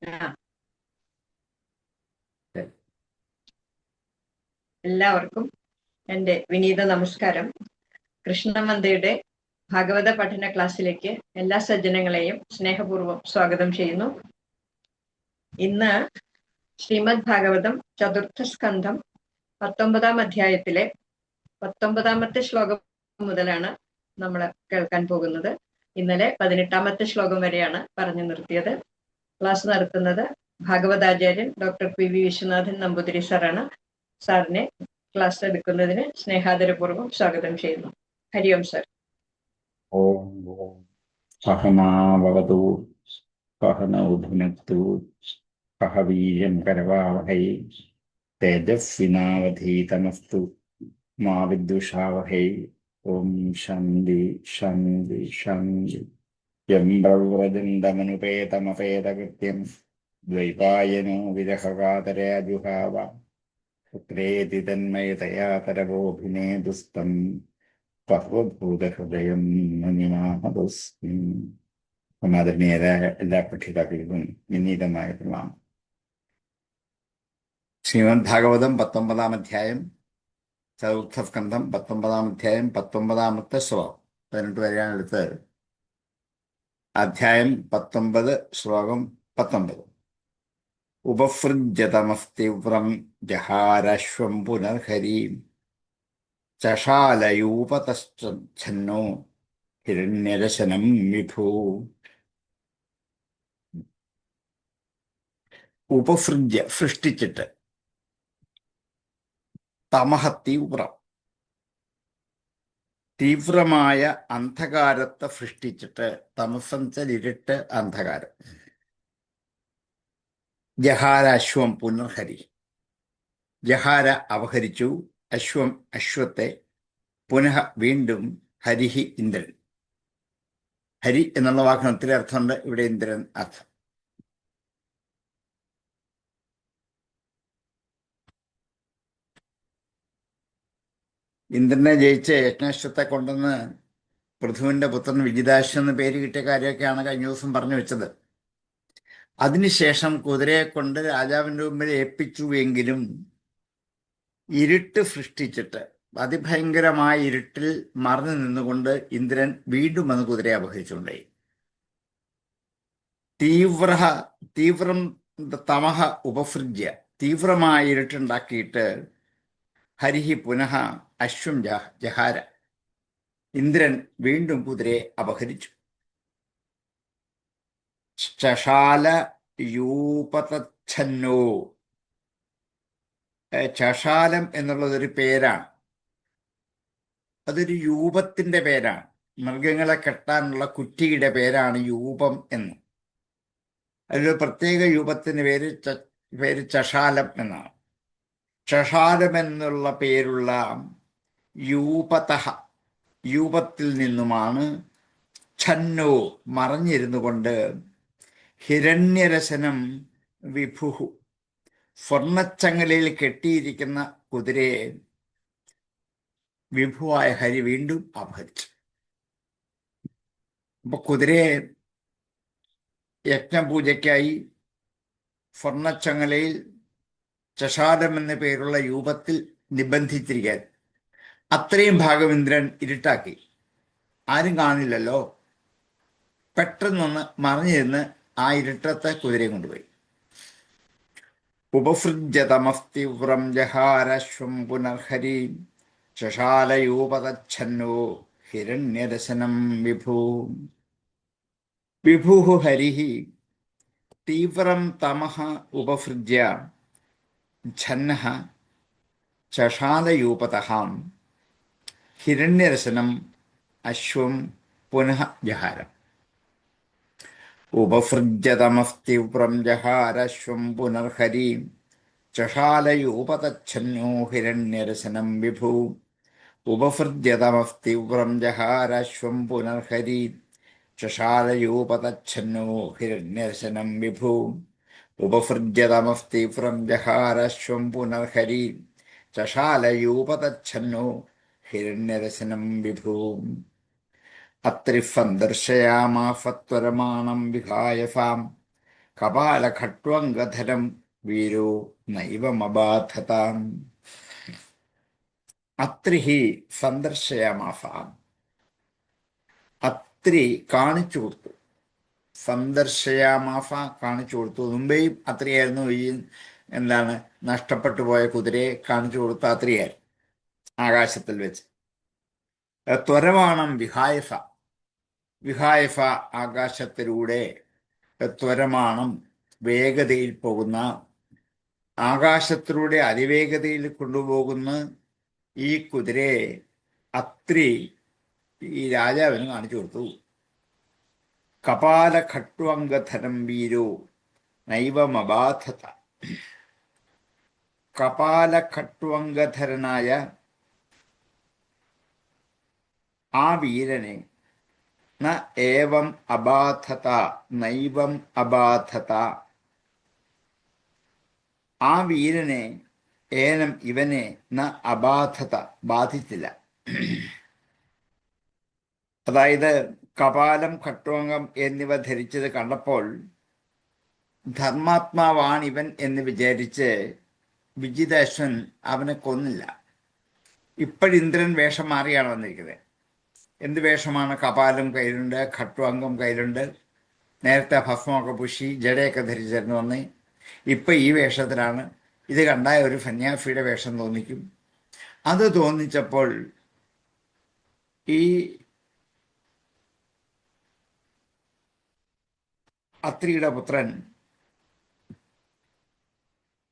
ആ, എല്ലാവർക്കും എൻ്റെ വിനീത നമസ്കാരം. കൃഷ്ണമന്ദയുടെ ഭാഗവത പഠന ക്ലാസ്സിലേക്ക് എല്ലാ സജ്ജനങ്ങളെയും സ്നേഹപൂർവ്വം സ്വാഗതം ചെയ്യുന്നു. ഇന്ന് ശ്രീമദ് ഭാഗവതം ചതുർത്ഥ സ്കന്ധം 19-ാം അധ്യായത്തിലെ 19-ാമത്തെ ശ്ലോകം മുതലാണ് നമ്മൾ കേൾക്കാൻ പോകുന്നത്. ഇന്നലെ 18-ാമത്തെ ശ്ലോകം വരെയാണ് പറഞ്ഞു നിർത്തിയത്. ക്ലാസ് നടത്തുന്നത് ഭാഗവതാചാര്യൻ ഡോക്ടർ പി.വി. വിശ്വനാഥൻ നമ്പൂതിരി സാറാണ്. സാറിനെ ക്ലാസ് എടുക്കുന്നതിന് സ്നേഹാദരപൂർവ്വം സ്വാഗതം ചെയ്യുന്നു. ഹരി ഓം സർ. ഓം ഓം സഹനാവവതു സഹനൗ ഭുനക്തു സഹ വീര്യം കരവാവഹൈ തേജസ്വിനാവധീതമസ്തു മാ വിദ്വിഷാവഹൈ. ഓം ശാന്തി ശാന്തി ശാന്തി. യം പ്രവ്രജന്തമനുപേതമപേതകൃത്യം ദ്വൈപായനോ വിരഹകാതരേജുഹാവ പുത്രേതി തന്മയതയാ പരവോഭിനേദുസ്തം സർവഭൂതഹൃദയം നമിമാഹദസ്മി. ആദരണീയരായ എല്ലാ പഠിതാക്കൾക്കും വിനീതമായ പ്രണാമം. ശ്രീമദ് ഭാഗവതം 19-ാം അധ്യായം ചതുർത്ഥ സ്കന്ധം 19-ാം അധ്യായം 19-ാമത്തെ ശ്ലോകം 18 വരെയാണ് എടുത്തത്. അധ്യായം 19 ശ്ലോകം 19. ഉപസൃജ്യതമസ്തീവ്രം ജഹാരാശ്വം പുനർഹരീം ചഷാലയൂപതശ്ചന്നോ ഹിരണ്യരശനം വിഭൂ. ഉപസൃജ്യ സൃഷ്ടിച്ചിട്ട്, തമഹ തീവ്രം തീവ്രമായ അന്ധകാരത്തെ സൃഷ്ടിച്ചിട്ട്, തമസഞ്ചൽ ഇരുട്ട് അന്ധകാരം. ജഹാര അശ്വം പുനർഹരി, ജഹാര അപഹരിച്ചു, അശ്വം അശ്വത്തെ, പുനഃ വീണ്ടും, ഹരിഹി ഇന്ദ്രൻ. ഹരി എന്നുള്ള വാക്കിന് ഒത്തിരി അർത്ഥമുണ്ട്. ഇവിടെ ഇന്ദ്രൻ അർത്ഥം. ഇന്ദ്രനെ ജയിച്ച് യജ്ഞാശ്വത്തെ കൊണ്ടുവന്ന് പൃഥുവിന്റെ പുത്രൻ വിജിതാശ്വ എന്ന് പേര് കിട്ടിയ കാര്യമൊക്കെയാണ് കഴിഞ്ഞ ദിവസം പറഞ്ഞു വെച്ചത്. അതിനുശേഷം കുതിരയെ കൊണ്ട് രാജാവിൻ്റെ മുമ്പിൽ ഏൽപ്പിച്ചു എങ്കിലും ഇരുട്ട് സൃഷ്ടിച്ചിട്ട്, അതിഭയങ്കരമായ ഇരുട്ടിൽ മറഞ്ഞു നിന്നുകൊണ്ട് ഇന്ദ്രൻ വീണ്ടും വന്ന് കുതിരയെ അപഹരിച്ചുകൊണ്ടേ. തീവ്രം തമഹ ഉപസൃജ്യ, തീവ്രമായ ഇരുട്ടുണ്ടാക്കിയിട്ട്, ഹരിഹി പുനഃ അശ്വം ജഹാര, ഇന്ദ്രൻ വീണ്ടും കുതിരയെ അപഹരിച്ചു. ചഷാല യൂപതച്ഛന്നോ, ചഷാലം എന്നുള്ളതൊരു പേരാണ്. അതൊരു യൂപത്തിന്റെ പേരാണ്. മൃഗങ്ങളെ കെട്ടാനുള്ള കുറ്റിയുടെ പേരാണ് യൂപം എന്ന്. അതിലൊരു പ്രത്യേക യൂപത്തിന് പേര് ചഷാലം എന്നാണ്. ചഷാലം എന്നുള്ള പേരുള്ള യൂപതഃ, യൂപത്തിൽ നിന്നുമാണ് ഛന്നോ മറഞ്ഞിരുന്നു കൊണ്ട്, ഹിരണ്യരശനം വിഭുഹു, സ്വർണച്ചങ്ങലയിൽ കെട്ടിയിരിക്കുന്ന കുതിരയെ വിഭുവായ ഹരി വീണ്ടും അപഹരിച്ചു. അപ്പൊ കുതിരയെ യജ്ഞപൂജയ്ക്കായി സ്വർണച്ചങ്ങലയിൽ ചഷാലം എന്ന പേരുള്ള രൂപത്തിൽ നിബന്ധിച്ചിരിക്കാൻ അത്രയും ഭാഗം ഇന്ദ്രൻ ഇരുട്ടാക്കി. ആരും കാണില്ലല്ലോ. പെട്ടെന്നൊന്ന് മറിഞ്ഞിരുന്ന് ആ ഇരുട്ടത്തെ കുതിരയെ കൊണ്ടുപോയി. ഉപസൃജ്യതമസ്തീവ്രം ജഹാരശ്വം പുനർഹരി ചഷാലയൂപതച്ഛന്നോ ഹിരണ്യരശനം വിഭൂ. വിഭുഹു ഹരിഹി തീവ്രം തമഃ ഉപസൃജ്യ ഛന്നഃ ചഷാലയൂപതഃ ഹിരണ്യരശനം അശ്വം പുനഃ ജഹാര. ഉപസൃജ്യതമസ്തീവ്രം ജഹാരശ്വം പുനർഹരി ചഷാലയൂപതച്ഛന്നോ ഹിരണ്യരശനം വിഭൂ. ഉപസൃജ്യതമസ്തീവ്രം ജഹാരശ്വം പുനർഹരി ചഷാലയൂപതച്ഛന്നോ ഹിരണ്യരശനം വിഭൂ. ഉപസൃജ്യതമസ്തീവ്രം ജഹാരശ്വം പുനർഹരി ചഷാലയൂപതച്ഛന്നോ ഹിരണ്യരശനം വിഭൂ. അത്രിഫം ദർശയാമാസത്വരമാണം വിഹായ സാം കപാലഖട്വംഗധരം വീരോ നൈവമബാധതാം. അത്രി സന്ദർശയാമാസ. അത്രി കാണിച്ചു കൊടുത്തു. സന്ദർശയാമാസ കാണിച്ചു കൊടുത്തു. മുമ്പേയും അത്രിയായിരുന്നു ഈ നഷ്ടപ്പെട്ടു പോയ കുതിരയെ കാണിച്ചു കൊടുത്ത അത്രിയായിരുന്നു ആകാശത്തിൽ വെച്ച്. ത്വരമാണം വിഹായഫ. വിഹായഫ ആകാശത്തിലൂടെ ത്വരമാണം വേഗതയിൽ പോകുന്ന, ആകാശത്തിലൂടെ അതിവേഗതയിൽ കൊണ്ടുപോകുന്ന ഈ കുതിരയെ അത്രി ഈ രാജാവിന് കാണിച്ചു കൊടുത്തു. കപാലഖട്വംഗധരം വീരോ നൈവമബാധത. കപാലഖട്വംഗധരനായ ആ വീരനെ ന ഏവം അബാധത നൈവം അബാധത. ആ വീരനെ ഏനം ഇവനെ ന അബാധത ബാധിച്ചില്ല. അതായത് കപാലം ഖട്വംഗം എന്നിവ ധരിച്ചത് കണ്ടപ്പോൾ ധർമാത്മാവാണിവൻ എന്ന് വിചാരിച്ച് വിജിതാശ്വൻ അവനെ കൊന്നില്ല. ഇപ്പോഴിന്ദ്രൻ വേഷം മാറിയാണ് വന്നിരിക്കുന്നത്. എന്ത് വേഷമാണ്? കപാലം കയ്യിലുണ്ട്, ഖട്വാംഗം കയ്യിലുണ്ട്. നേരത്തെ ഭസ്മമൊക്കെ പൂശി ജടയൊക്കെ ധരിച്ചിരുന്നു വന്ന് ഇപ്പം ഈ വേഷത്തിലാണ്. ഇത് കണ്ടായ ഒരു സന്യാസിയുടെ വേഷം തോന്നിക്കും. അത് തോന്നിച്ചപ്പോൾ ഈ അത്രിയുടെ പുത്രൻ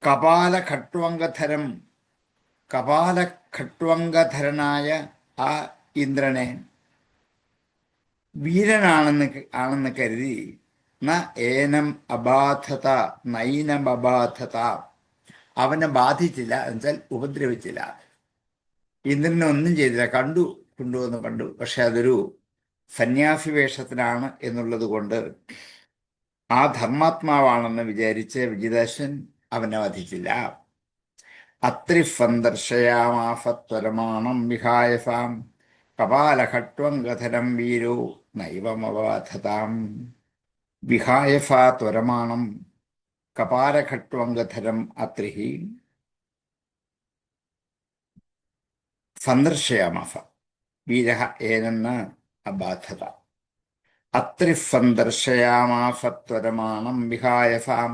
കപാലഖട്വംഗധരനായ ആ ഇന്ദ്രനെ വീരനാണെന്ന് കരുതി ന ഏനം അബാധത നൈനമബാധത. അവനെ ബാധിച്ചില്ല, എന്നുവെച്ചാൽ ഉപദ്രവിച്ചില്ല. ഇന്ദ്രനെ ഒന്നും ചെയ്തില്ല. കൊണ്ടുവന്ന് കണ്ടു. പക്ഷെ അതൊരു സന്യാസി വേഷത്തിലാണ് എന്നുള്ളത് കൊണ്ട് ആ ധർമാത്മാവാണെന്ന് വിചാരിച്ച് വിജിതാശ്വൻ അവനെ വധിച്ചില്ല. അത്രി സന്ദർശയാമാസത്വരമാണം വിഹായസാം കപാലഖട്വംഗധരം വീരോ നൈവമബാധതാം. വിഹായസ ത്വരമാണം കപാലഖട്വംഗധരം അത്രി സന്ദർശയാമാസ വീരഃ ഏനന്ന അബാധത. അത്രി സന്ദർശയാമാസത്വരമാണം വിഹായസാം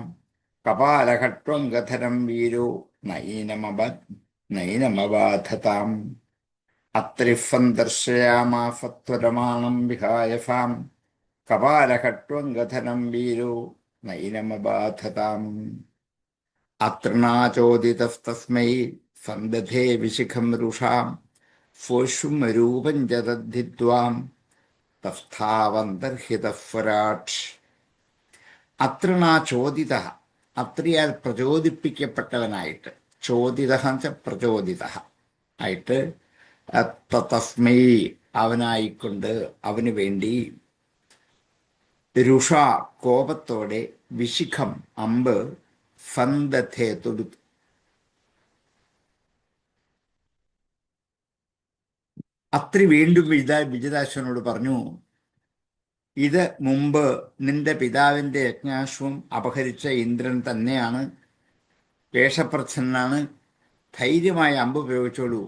കപാലഖട്വംഗധരം വീരോ നൈനമബാധതാം. അത്രി സന്ദർശയാമാസത്വരമാണം വിഹായസാം കപാലഖട്വംഗധരം വീരോ നൈനമബാധതാം. അത്രണാചോദിതസ്തസ്മൈ സന്ദധേ വിശിഖം രുഷാം ഫോഷുമരൂപം ച തദ്ധിത്വാം തസ്ഥാവന്തർഹിതസ്വരാട്. അത്രണാചോദിത, അത്രിയാൽ പ്രചോദിപ്പിക്കപ്പെട്ടവനായിട്ട്, ചോദിത പ്രചോദിത ആയിട്ട്, തസ്മൈ അവനായിക്കൊണ്ട്, അവന് വേണ്ടി, രുഷ കോപത്തോടെ, വിശിഖം അമ്പ്, സന്ദധേ തൊടുത്തു. അത്രി വീണ്ടും വിജിതാശ്വനോട് പറഞ്ഞു, ഇത് മുമ്പ് നിന്റെ പിതാവിൻ്റെ യജ്ഞാശ്വം അപഹരിച്ച ഇന്ദ്രൻ തന്നെയാണ്, വേഷപ്രച്ഛന്നാണ്, ധൈര്യമായി അമ്പ് പ്രയോഗിച്ചോളൂ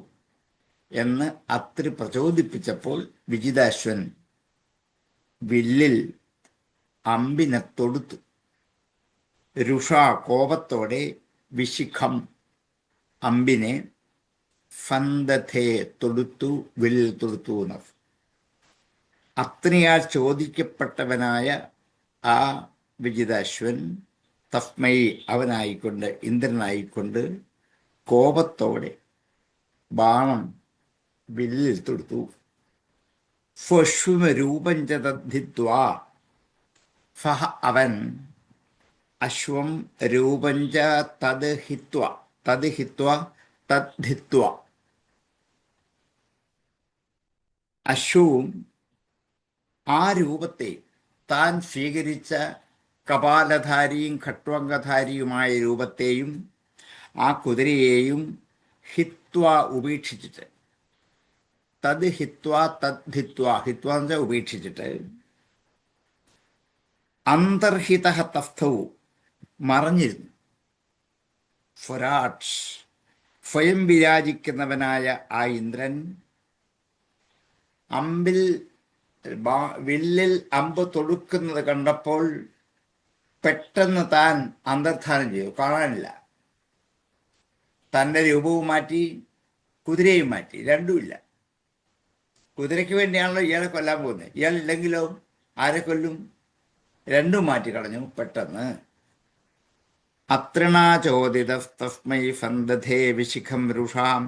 എന്ന് അത്രി പ്രചോദിപ്പിച്ചപ്പോൾ വിജിതാശ്വൻ വില്ലിൽ അമ്പിനെ തൊടുത്തു. രുഷ കോപത്തോടെ, വിശിഖം അമ്പിനെ, സന്ദധേ തൊടുത്തു, വില്ലിൽ തൊടുത്തു എന്ന്. അത്രിയാൽ ചോദിക്കപ്പെട്ടവനായ ആ വിജിതാശ്വൻ തസ്മൈ അവനായിക്കൊണ്ട്, ഇന്ദ്രനായിക്കൊണ്ട് കോപത്തോടെ ബാണം വില്ലിൽ തൊടുത്തു. സ്വശ്വരൂപം ച തദ്ധിത്വാ. സഹ അവൻ, അശ്വം രൂപം ച തദ്ഹിത്വാ. തദ്ധിത്വാ അശ്വവും ആ രൂപത്തെ, താൻ സ്വീകരിച്ച കപാലധാരിയും ഖട്വംഗധാരിയുമായ രൂപത്തെയും ആ കുതിരയെയും ഹിത്വ ഉപേക്ഷിച്ചിട്ട്, തദ്ഹിത്വ ഹിത്വ ഉപേക്ഷിച്ചിട്ട്, അന്തർഹിത തസ്ഥവും മറഞ്ഞിരുന്നു. ഫൊരാട്ട്, സ്വയം വിരാജിക്കുന്നവനായ ആ ഇന്ദ്രൻ വില്ലിൽ അമ്പ് തൊടുക്കുന്നത് കണ്ടപ്പോൾ പെട്ടെന്ന് താൻ അന്തർധാനം ചെയ്തു. കാണാനില്ല. തൻ്റെ രൂപവും മാറ്റി, കുതിരയും മാറ്റി. രണ്ടുമില്ല. കുതിരയ്ക്ക് വേണ്ടിയാണല്ലോ ഇയാളെ കൊല്ലാൻ പോകുന്നത്. ഇയാളില്ലെങ്കിലോ ആരെ കൊല്ലും? രണ്ടും മാറ്റിക്കളഞ്ഞു പെട്ടെന്ന്. അത്രണാചോദിതസ്തസ്മൈ സന്തധേ വിശിഖം രുഷാം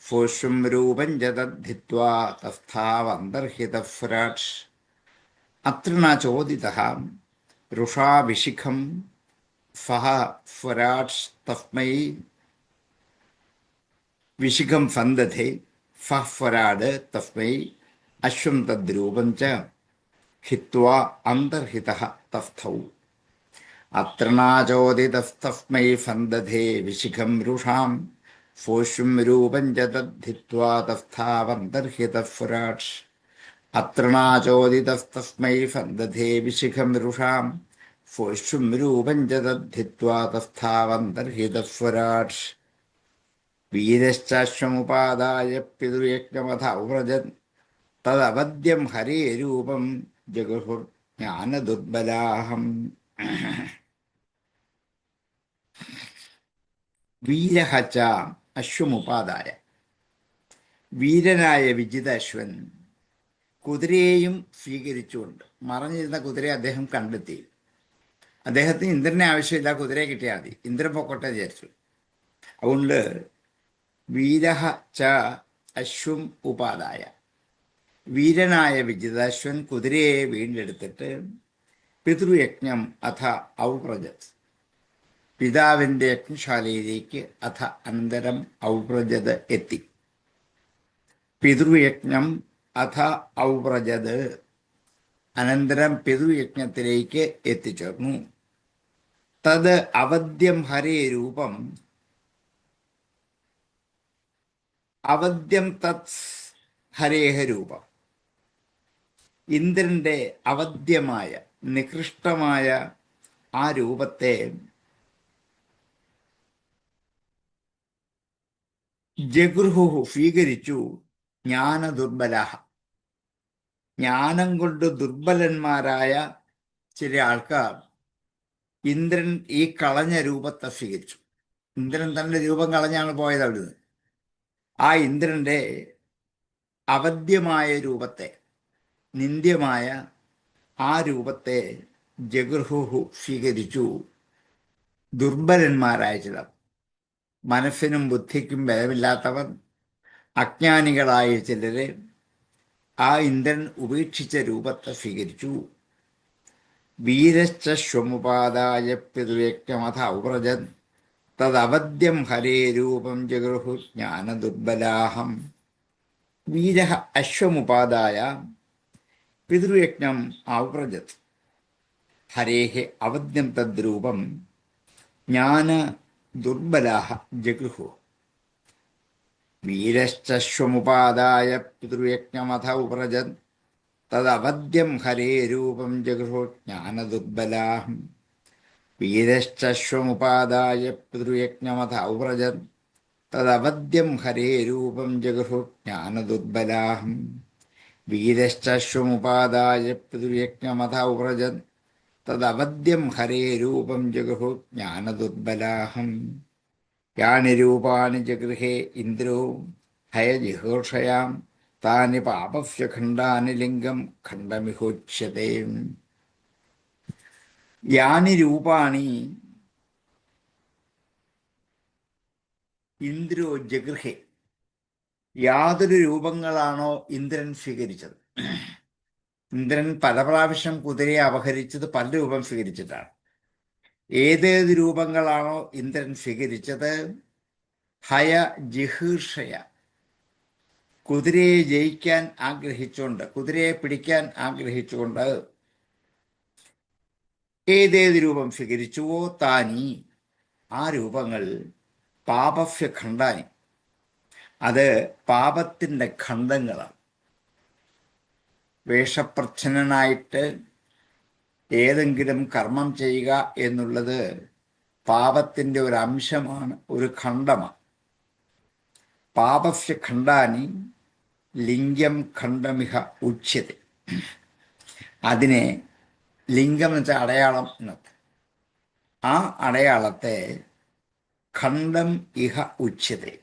ഫോഷും രൂപം ജതദ്ധിത്വാ തസ്ഥാവന്തർഹിതഫ്രാട്ട്. അത്രണാചോദിതഃ രുഷാ വിശിഖം ഫഹ ഫ്രാട്ട് തസ്മൈ വിശിഖം സന്തധേ ഫഹ്ഫരാട് തസ്മൈ അശ്വം തദ്രൂപം ച ഹിത്വാ അന്തർഹിതഃ തസ്ഥൗ. അത്രണാചോദിതസ്തസ്മൈ സന്തധേ വിശിഖം രുഷാം ഫോഷും രൂപം ച തദ്ധിത്വാ തസ്ഥാവന്തർഹിതഫ്രാട്ട്. അത്രണാചോദിതസ്തസ്മൈ സന്തധേ വിശിഖം രുഷാം ഫോഷും രൂപം ച തദ്ധിത്വാ തസ്ഥാവന്തർഹിതഫ്രാട്ട്. വീരശ്ചാശ്വമുപാദായ പിതൃയജ്ഞമഥൗവ്രജൻ തദവദ്യം ഹരേ രൂപം ജഗുഹുർ ജ്ഞാനദുർബലാഹം. വീരഹ ച അശ്വമുപാദായ, വീരനായ വിജിതാശ്വൻ കുതിരയെയും സ്വീകരിച്ചുകൊണ്ട്, മറഞ്ഞിരുന്ന കുതിരയെ അദ്ദേഹം കണ്ടെത്തി. അദ്ദേഹത്തിന് ഇന്ദ്രനെ ആവശ്യമില്ല, കുതിരയെ കിട്ടിയാൽ മതി. ഇന്ദ്രൻ പൊക്കോട്ടെ വിചാരിച്ചു. അതുകൊണ്ട് വീരഹ ച അശ്വം ഉപാദായ, വീരനായ വിജിതാശ്വൻ കുതിരയെ വീണ്ടെടുത്തിട്ട് പിതൃയജ്ഞം അഥ ഔവ്രജത്, പിതാവിൻ്റെ യജ്ഞശാലയിലേക്ക് അഥ അനന്തരം ഔവ്രജത് എത്തി. പിതൃയജ്ഞം അഥ ഔവ്രജത്, അനന്തരം പിതൃയജ്ഞത്തിലേക്ക് എത്തിച്ചേർന്നു. തത് അവദ്യം ഹരേ രൂപം, അവദ്യം തത് ഹരേഹ രൂപം, ഇന്ദ്രന്റെ അവദ്യമായ നികൃഷ്ടമായ ആ രൂപത്തെ ജഗൃഹു സ്വീകരിച്ചു. ജ്ഞാനദുർബലഃ, ജ്ഞാനം കൊണ്ട് ദുർബലന്മാരായ ചില ആൾക്കാർ ഇന്ദ്രൻ ഈ കളഞ്ഞ രൂപത്തെ സ്വീകരിച്ചു. ഇന്ദ്രൻ തന്റെ രൂപം കളഞ്ഞാണ് പോയത് അവിടുന്ന്. ആ ഇന്ദ്രന്റെ അവദ്യമായ രൂപത്തെ, നിന്ദ്യമായ ആ രൂപത്തെ ജഗൃഹു സ്വീകരിച്ചു. ദുർബലന്മാരായ ചിലർ, മനസ്സിനും ബുദ്ധിക്കും ബലമില്ലാത്തവർ, അജ്ഞാനികളായ ചിലരെ ആ ഇന്ദ്രൻ ഉപേക്ഷിച്ച രൂപത്തെ സ്വീകരിച്ചു. വീരശ്ചശ്വമുപാദായ പിതൃയജ്ഞമഥ ഔവ്രജൻ തദവദ്യം ഹരേ രൂപം ജഗൃഹു ജ്ഞാനദുർബലാഹം. വീരഃ അശ്വമുപാദായ പിതൃയജ്ഞം ഔവ്രജത് ഹരേഃ അവദ്യം തദ്രൂപം ജ്ഞാനദുർബലാഹ ജഗൃഹു. വീരശ്ചശ്വമുപാദായ പിതൃയജ്ഞമഥ ഔവ്രജൻ തദവദ്യം ഹരേ രൂപം ജഗൃഹു ജ്ഞാനദുർബലാഹം. വീരശ്ചശ്വമുപാദായ പിതൃയജ്ഞമഥ ഔവ്രജൻ തദവദ്യം ഹരേ രൂപം ജഗൃഹു ജ്ഞാനദുർബലാഹം. വീരശ്ചശ്വമുപാദായ പിതൃയജ്ഞമഥ ഔവ്രജൻ തദവദ്യം ഹരേ രൂപം ജഗൃഹു ജ്ഞാനദുർബലാഹം. യാനി രൂപാണി ജഗൃഹേ ഇന്ദ്രോ ഹയജിഹോഷയാം താനി പാപസ്യ ഖണ്ഡാനി ലിംഗം ഖണ്ഡമിഹോച്യതേ. യാനി രൂപാണി ഇന്ദ്രോ ജഗൃഹേ, യാതൊരു രൂപങ്ങളാണോ ഇന്ദ്രൻ സ്വീകരിച്ചത്. ഇന്ദ്രൻ പല പ്രാവശ്യം കുതിരയെ അപഹരിച്ചത് പല രൂപം സ്വീകരിച്ചിട്ടാണ്. ഏതേത് രൂപങ്ങളാണോ ഇന്ദ്രൻ സ്വീകരിച്ചത്, ഹയ ജിഹീർഷയ, കുതിരയെ ജയിക്കാൻ ആഗ്രഹിച്ചുകൊണ്ട്, കുതിരയെ പിടിക്കാൻ ആഗ്രഹിച്ചുകൊണ്ട് ഏതേത് രൂപം സ്വീകരിച്ചുവോ താനി, ആ രൂപങ്ങൾ പാപസ്യ ഖണ്ഡാനി, അത് പാപത്തിൻ്റെ ഖണ്ഡങ്ങളാണ്. വേഷപ്രച്ഛന്നനായിട്ട് ഏതെങ്കിലും കർമ്മം ചെയ്യുക എന്നുള്ളത് പാപത്തിൻ്റെ ഒരു അംശമാണ്, ഒരു ഖണ്ഡമാണ്. പാപസ്യ ഖണ്ഡാനി ലിംഗം ഖണ്ഡമിഹ ഉച്യത്തെ. അതിനെ ലിംഗം എന്ന് വെച്ചാൽ അടയാളം എന്നൊക്കെ. ആ അടയാളത്തെ ഖണ്ഡം ഇഹ ഉച്യത്തെ.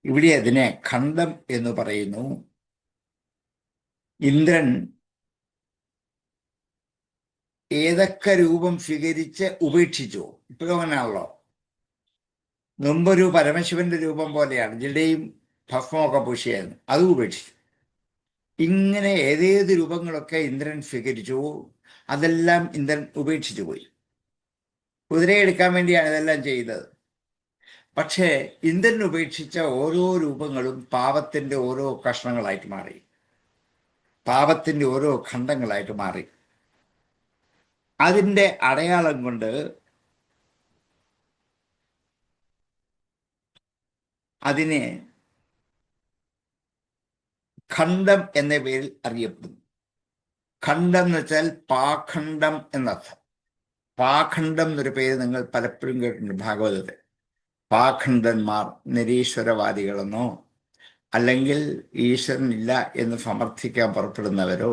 ഇവിടെ അതിനെ ഖണ്ഡം എന്ന് പറയുന്നു. ഇന്ദ്രൻ ഏതൊക്കെ രൂപം സ്വീകരിച്ച് ഉപേക്ഷിച്ചു. ഇപ്പോഴും അങ്ങനെയാണല്ലോ. മുമ്പൊരു പരമശിവന്റെ രൂപം പോലെയാണ്, ജഡയും ഭസ്മമൊക്കെ പൂശിയായിരുന്നു, അത് ഉപേക്ഷിച്ചു. ഇങ്ങനെ ഏതേത് രൂപങ്ങളൊക്കെ ഇന്ദ്രൻ സ്വീകരിച്ചു, അതെല്ലാം ഇന്ദ്രൻ ഉപേക്ഷിച്ചു പോയി. കുതിരയെടുക്കാൻ വേണ്ടിയാണ് ഇതെല്ലാം ചെയ്തത്. പക്ഷേ ഇന്ദ്രൻ ഉപേക്ഷിച്ച ഓരോ രൂപങ്ങളും പാപത്തിന്റെ ഓരോ കഷ്ണങ്ങളായിട്ട് മാറി, പാപത്തിന്റെ ഓരോ ഖണ്ഡങ്ങളായിട്ട് മാറി. അതിൻ്റെ അടയാളം കൊണ്ട് അതിനെ ഖണ്ഡം എന്ന പേരിൽ അറിയപ്പെടുന്നു. ഖണ്ഡം എന്ന് വെച്ചാൽ പാഖണ്ഡം എന്നർത്ഥം. പാഖണ്ഡം എന്നൊരു പേര് നിങ്ങൾ പലപ്പോഴും കേട്ടിട്ടുണ്ട് ഭാഗവതത്തിൽ. പാഖണ്ഡന്മാർ നിരീശ്വരവാദികളെന്നോ അല്ലെങ്കിൽ ഈശ്വരനില്ല എന്ന് സമർത്ഥിക്കാൻ പുറപ്പെടുന്നവരോ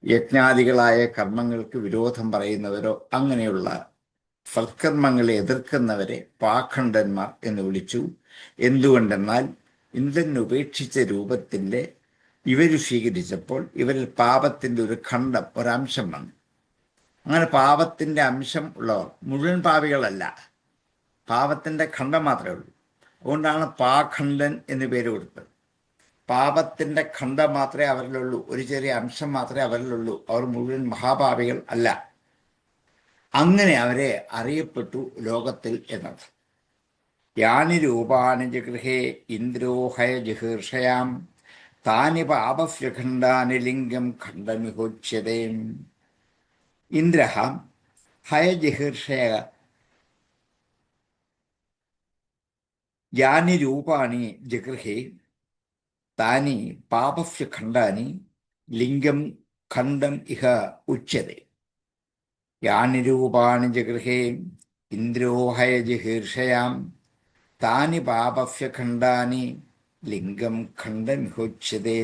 യജ്ഞാദികളായ കർമ്മങ്ങൾക്ക് വിരോധം പറയുന്നവരോ അങ്ങനെയുള്ള സൽക്കർമ്മങ്ങളെ എതിർക്കുന്നവരെ പാഖണ്ഡന്മാർ എന്ന് വിളിച്ചു. എന്തുകൊണ്ടെന്നാൽ ഇന്ദ്രൻ ഉപേക്ഷിച്ച രൂപത്തിൻ്റെ ഇവർ സ്വീകരിച്ചപ്പോൾ ഇവരിൽ പാപത്തിൻ്റെ ഒരു ഖണ്ഡം, ഒരംശം വന്നു. അങ്ങനെ പാപത്തിൻ്റെ അംശം ഉള്ളവർ മുഴുവൻ പാപികളല്ല, പാപത്തിൻ്റെ ഖണ്ഡം മാത്രമേ ഉള്ളൂ. അതുകൊണ്ടാണ് പാഖണ്ഡൻ എന്ന് പേര് കൊടുത്തത്. പാപത്തിൻ്റെ ഖണ്ഡം മാത്രമേ അവരിലുള്ളൂ, ഒരു ചെറിയ അംശം മാത്രമേ അവരിലുള്ളൂ. അവർ മുഴുവൻ മഹാപാപികൾ അല്ല. അങ്ങനെ അവരെ അറിയപ്പെട്ടു ലോകത്തിൽ എന്നത്. യാനി രൂപാണി ജഗൃഹേ ഇന്ദ്രോ ഹയ ജിഹീർഷയാം താനി പാപസ്യഖണ്ഡാനി ലിംഗം ഖണ്ഡമിഹോച്യതേ. ഇന്ദ്ര ഹയ ജിഹീർഷയ യാനി രൂപാണി ജഗൃഹേ താനി പാപസ്യ ഖണ്ഡാനി ലിംഗം ഖണ്ഡം ഇഹ ഉച്യതേ. യാനി രൂപാണി ജഗൃഹേ ഇന്ദ്രോ ഹയ ജിഹീർഷയാം താനി പാപസ്യ ഖണ്ഡാനി ലിംഗം ഖണ്ഡമിഹോച്യതേ.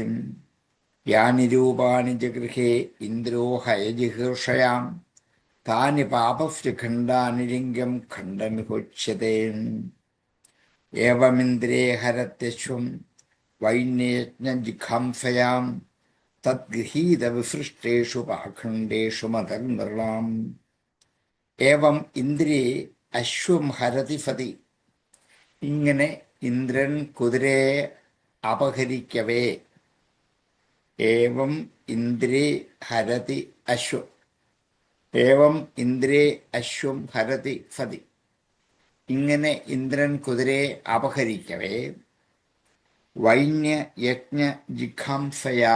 യാനി രൂപാണി ജഗൃഹേ ഇന്ദ്രോ ഹയ ജിഹീർഷയാം താനി പാപസ്യ ഖണ്ഡാനി ലിംഗം ഖണ്ഡമിഹോച്യതേ. ഏവമിന്ദ്രേ ഹരത്യശ്വം വൈന്യജ്ഞജിഘാംസയാം തദ്ഗൃഹീത വിസൃഷ്ടേഷു പാഖണ്ഡേഷു മതർനൃളാം. ഏവം ഇന്ദ്രേ അശ്വം ഹരതി ഫതി. ഇങ്ങനെ ഇന്ദ്രൻ കുതിരയെ അപഹരിക്കവേ, ഏവം ഇന്ദ്രേ ഹരതി അശ്വം, ഏവം ഇന്ദ്രേ അശ്വം ഹരതി ഫതി. ഇങ്ങനെ ഇന്ദ്രൻ കുതിരയെ അപഹരിക്കവേ വൈന്യ യജ്ഞ ജിഘാംസയാ,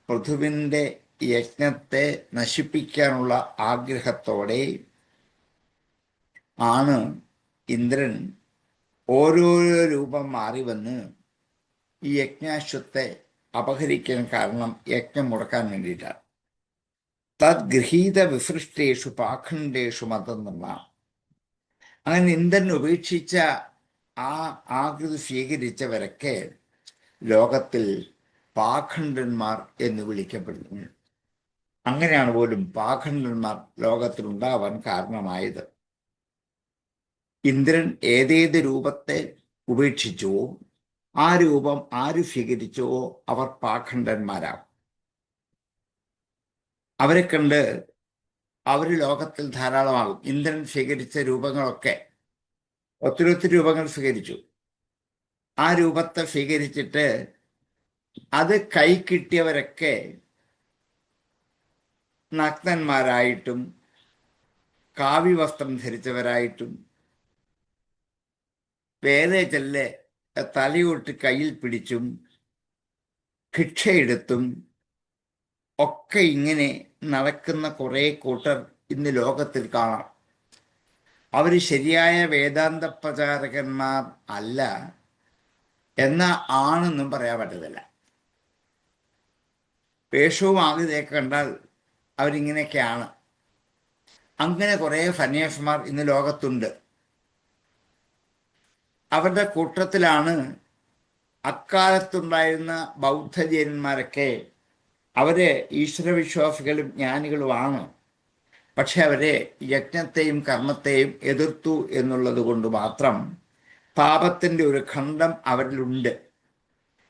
പൃഥുവിൻ്റെ യജ്ഞത്തെ നശിപ്പിക്കാനുള്ള ആഗ്രഹത്തോടെ ആണ് ഇന്ദ്രൻ ഓരോരോ രൂപം മാറി വന്ന് ഈ യജ്ഞാശ്വത്തെ അപഹരിക്കാൻ കാരണം യജ്ഞം മുടക്കാൻ വേണ്ടിയിട്ടാണ്. തദ്ഗൃഹീത വിസൃഷ്ടേഷു പാഖണ്ഡേഷു മതം. അങ്ങനെ ഇന്ദ്രൻ ഉപേക്ഷിച്ച ആ ആകൃതി സ്വീകരിച്ചവരൊക്കെ ലോകത്തിൽ പാഖണ്ഡന്മാർ എന്ന് വിളിക്കപ്പെടുന്നു. അങ്ങനെയാണ് പോലും പാഖണ്ഡന്മാർ ലോകത്തിൽ ഉണ്ടാവാൻ കാരണമായത്. ഇന്ദ്രൻ ഏതേത് രൂപത്തെ ഉപേക്ഷിച്ചുവോ ആ രൂപം ആര് സ്വീകരിച്ചുവോ അവർ പാഖണ്ഡന്മാരാകും. അവരെ കണ്ട് അവർ ലോകത്തിൽ ധാരാളമാകും. ഇന്ദ്രൻ സ്വീകരിച്ച രൂപങ്ങളൊക്കെ ഒത്തിരി രൂപങ്ങൾ സ്വീകരിച്ചു. ആ രൂപത്തെ സ്വീകരിച്ചിട്ട് അത് കൈ കിട്ടിയവരൊക്കെ നഗ്നന്മാരായിട്ടും കാവ്യവസ്ത്രം ധരിച്ചവരായിട്ടും വേറെ ചെല്ലെ തലയൊട്ട് കയ്യിൽ പിടിച്ചും ഭിക്ഷയെടുത്തും ഒക്കെ ഇങ്ങനെ നടക്കുന്ന കുറേ കൂട്ടർ ഇന്ന് ലോകത്തിൽ കാണാം. അവർ ശരിയായ വേദാന്ത പ്രചാരകന്മാർ അല്ല എന്നാൽ ആണെന്നും പറയാൻ പറ്റത്തില്ല. വേഷവും ആകൃതിയൊക്കെ കണ്ടാൽ അവരിങ്ങനെയൊക്കെയാണ്. അങ്ങനെ കുറേ സന്യാസിമാർ ഇന്ന് ലോകത്തുണ്ട്. അവരുടെ കൂട്ടത്തിലാണ് അക്കാലത്തുണ്ടായിരുന്ന ബൗദ്ധജൈനന്മാരൊക്കെ. അവര് ഈശ്വരവിശ്വാസികളും ജ്ഞാനികളുമാണ്. പക്ഷെ അവരെ യജ്ഞത്തെയും കർമ്മത്തെയും എതിർത്തു എന്നുള്ളത് കൊണ്ട് മാത്രം പാപത്തിന്റെ ഒരു ഖണ്ഡം അവരിലുണ്ട്.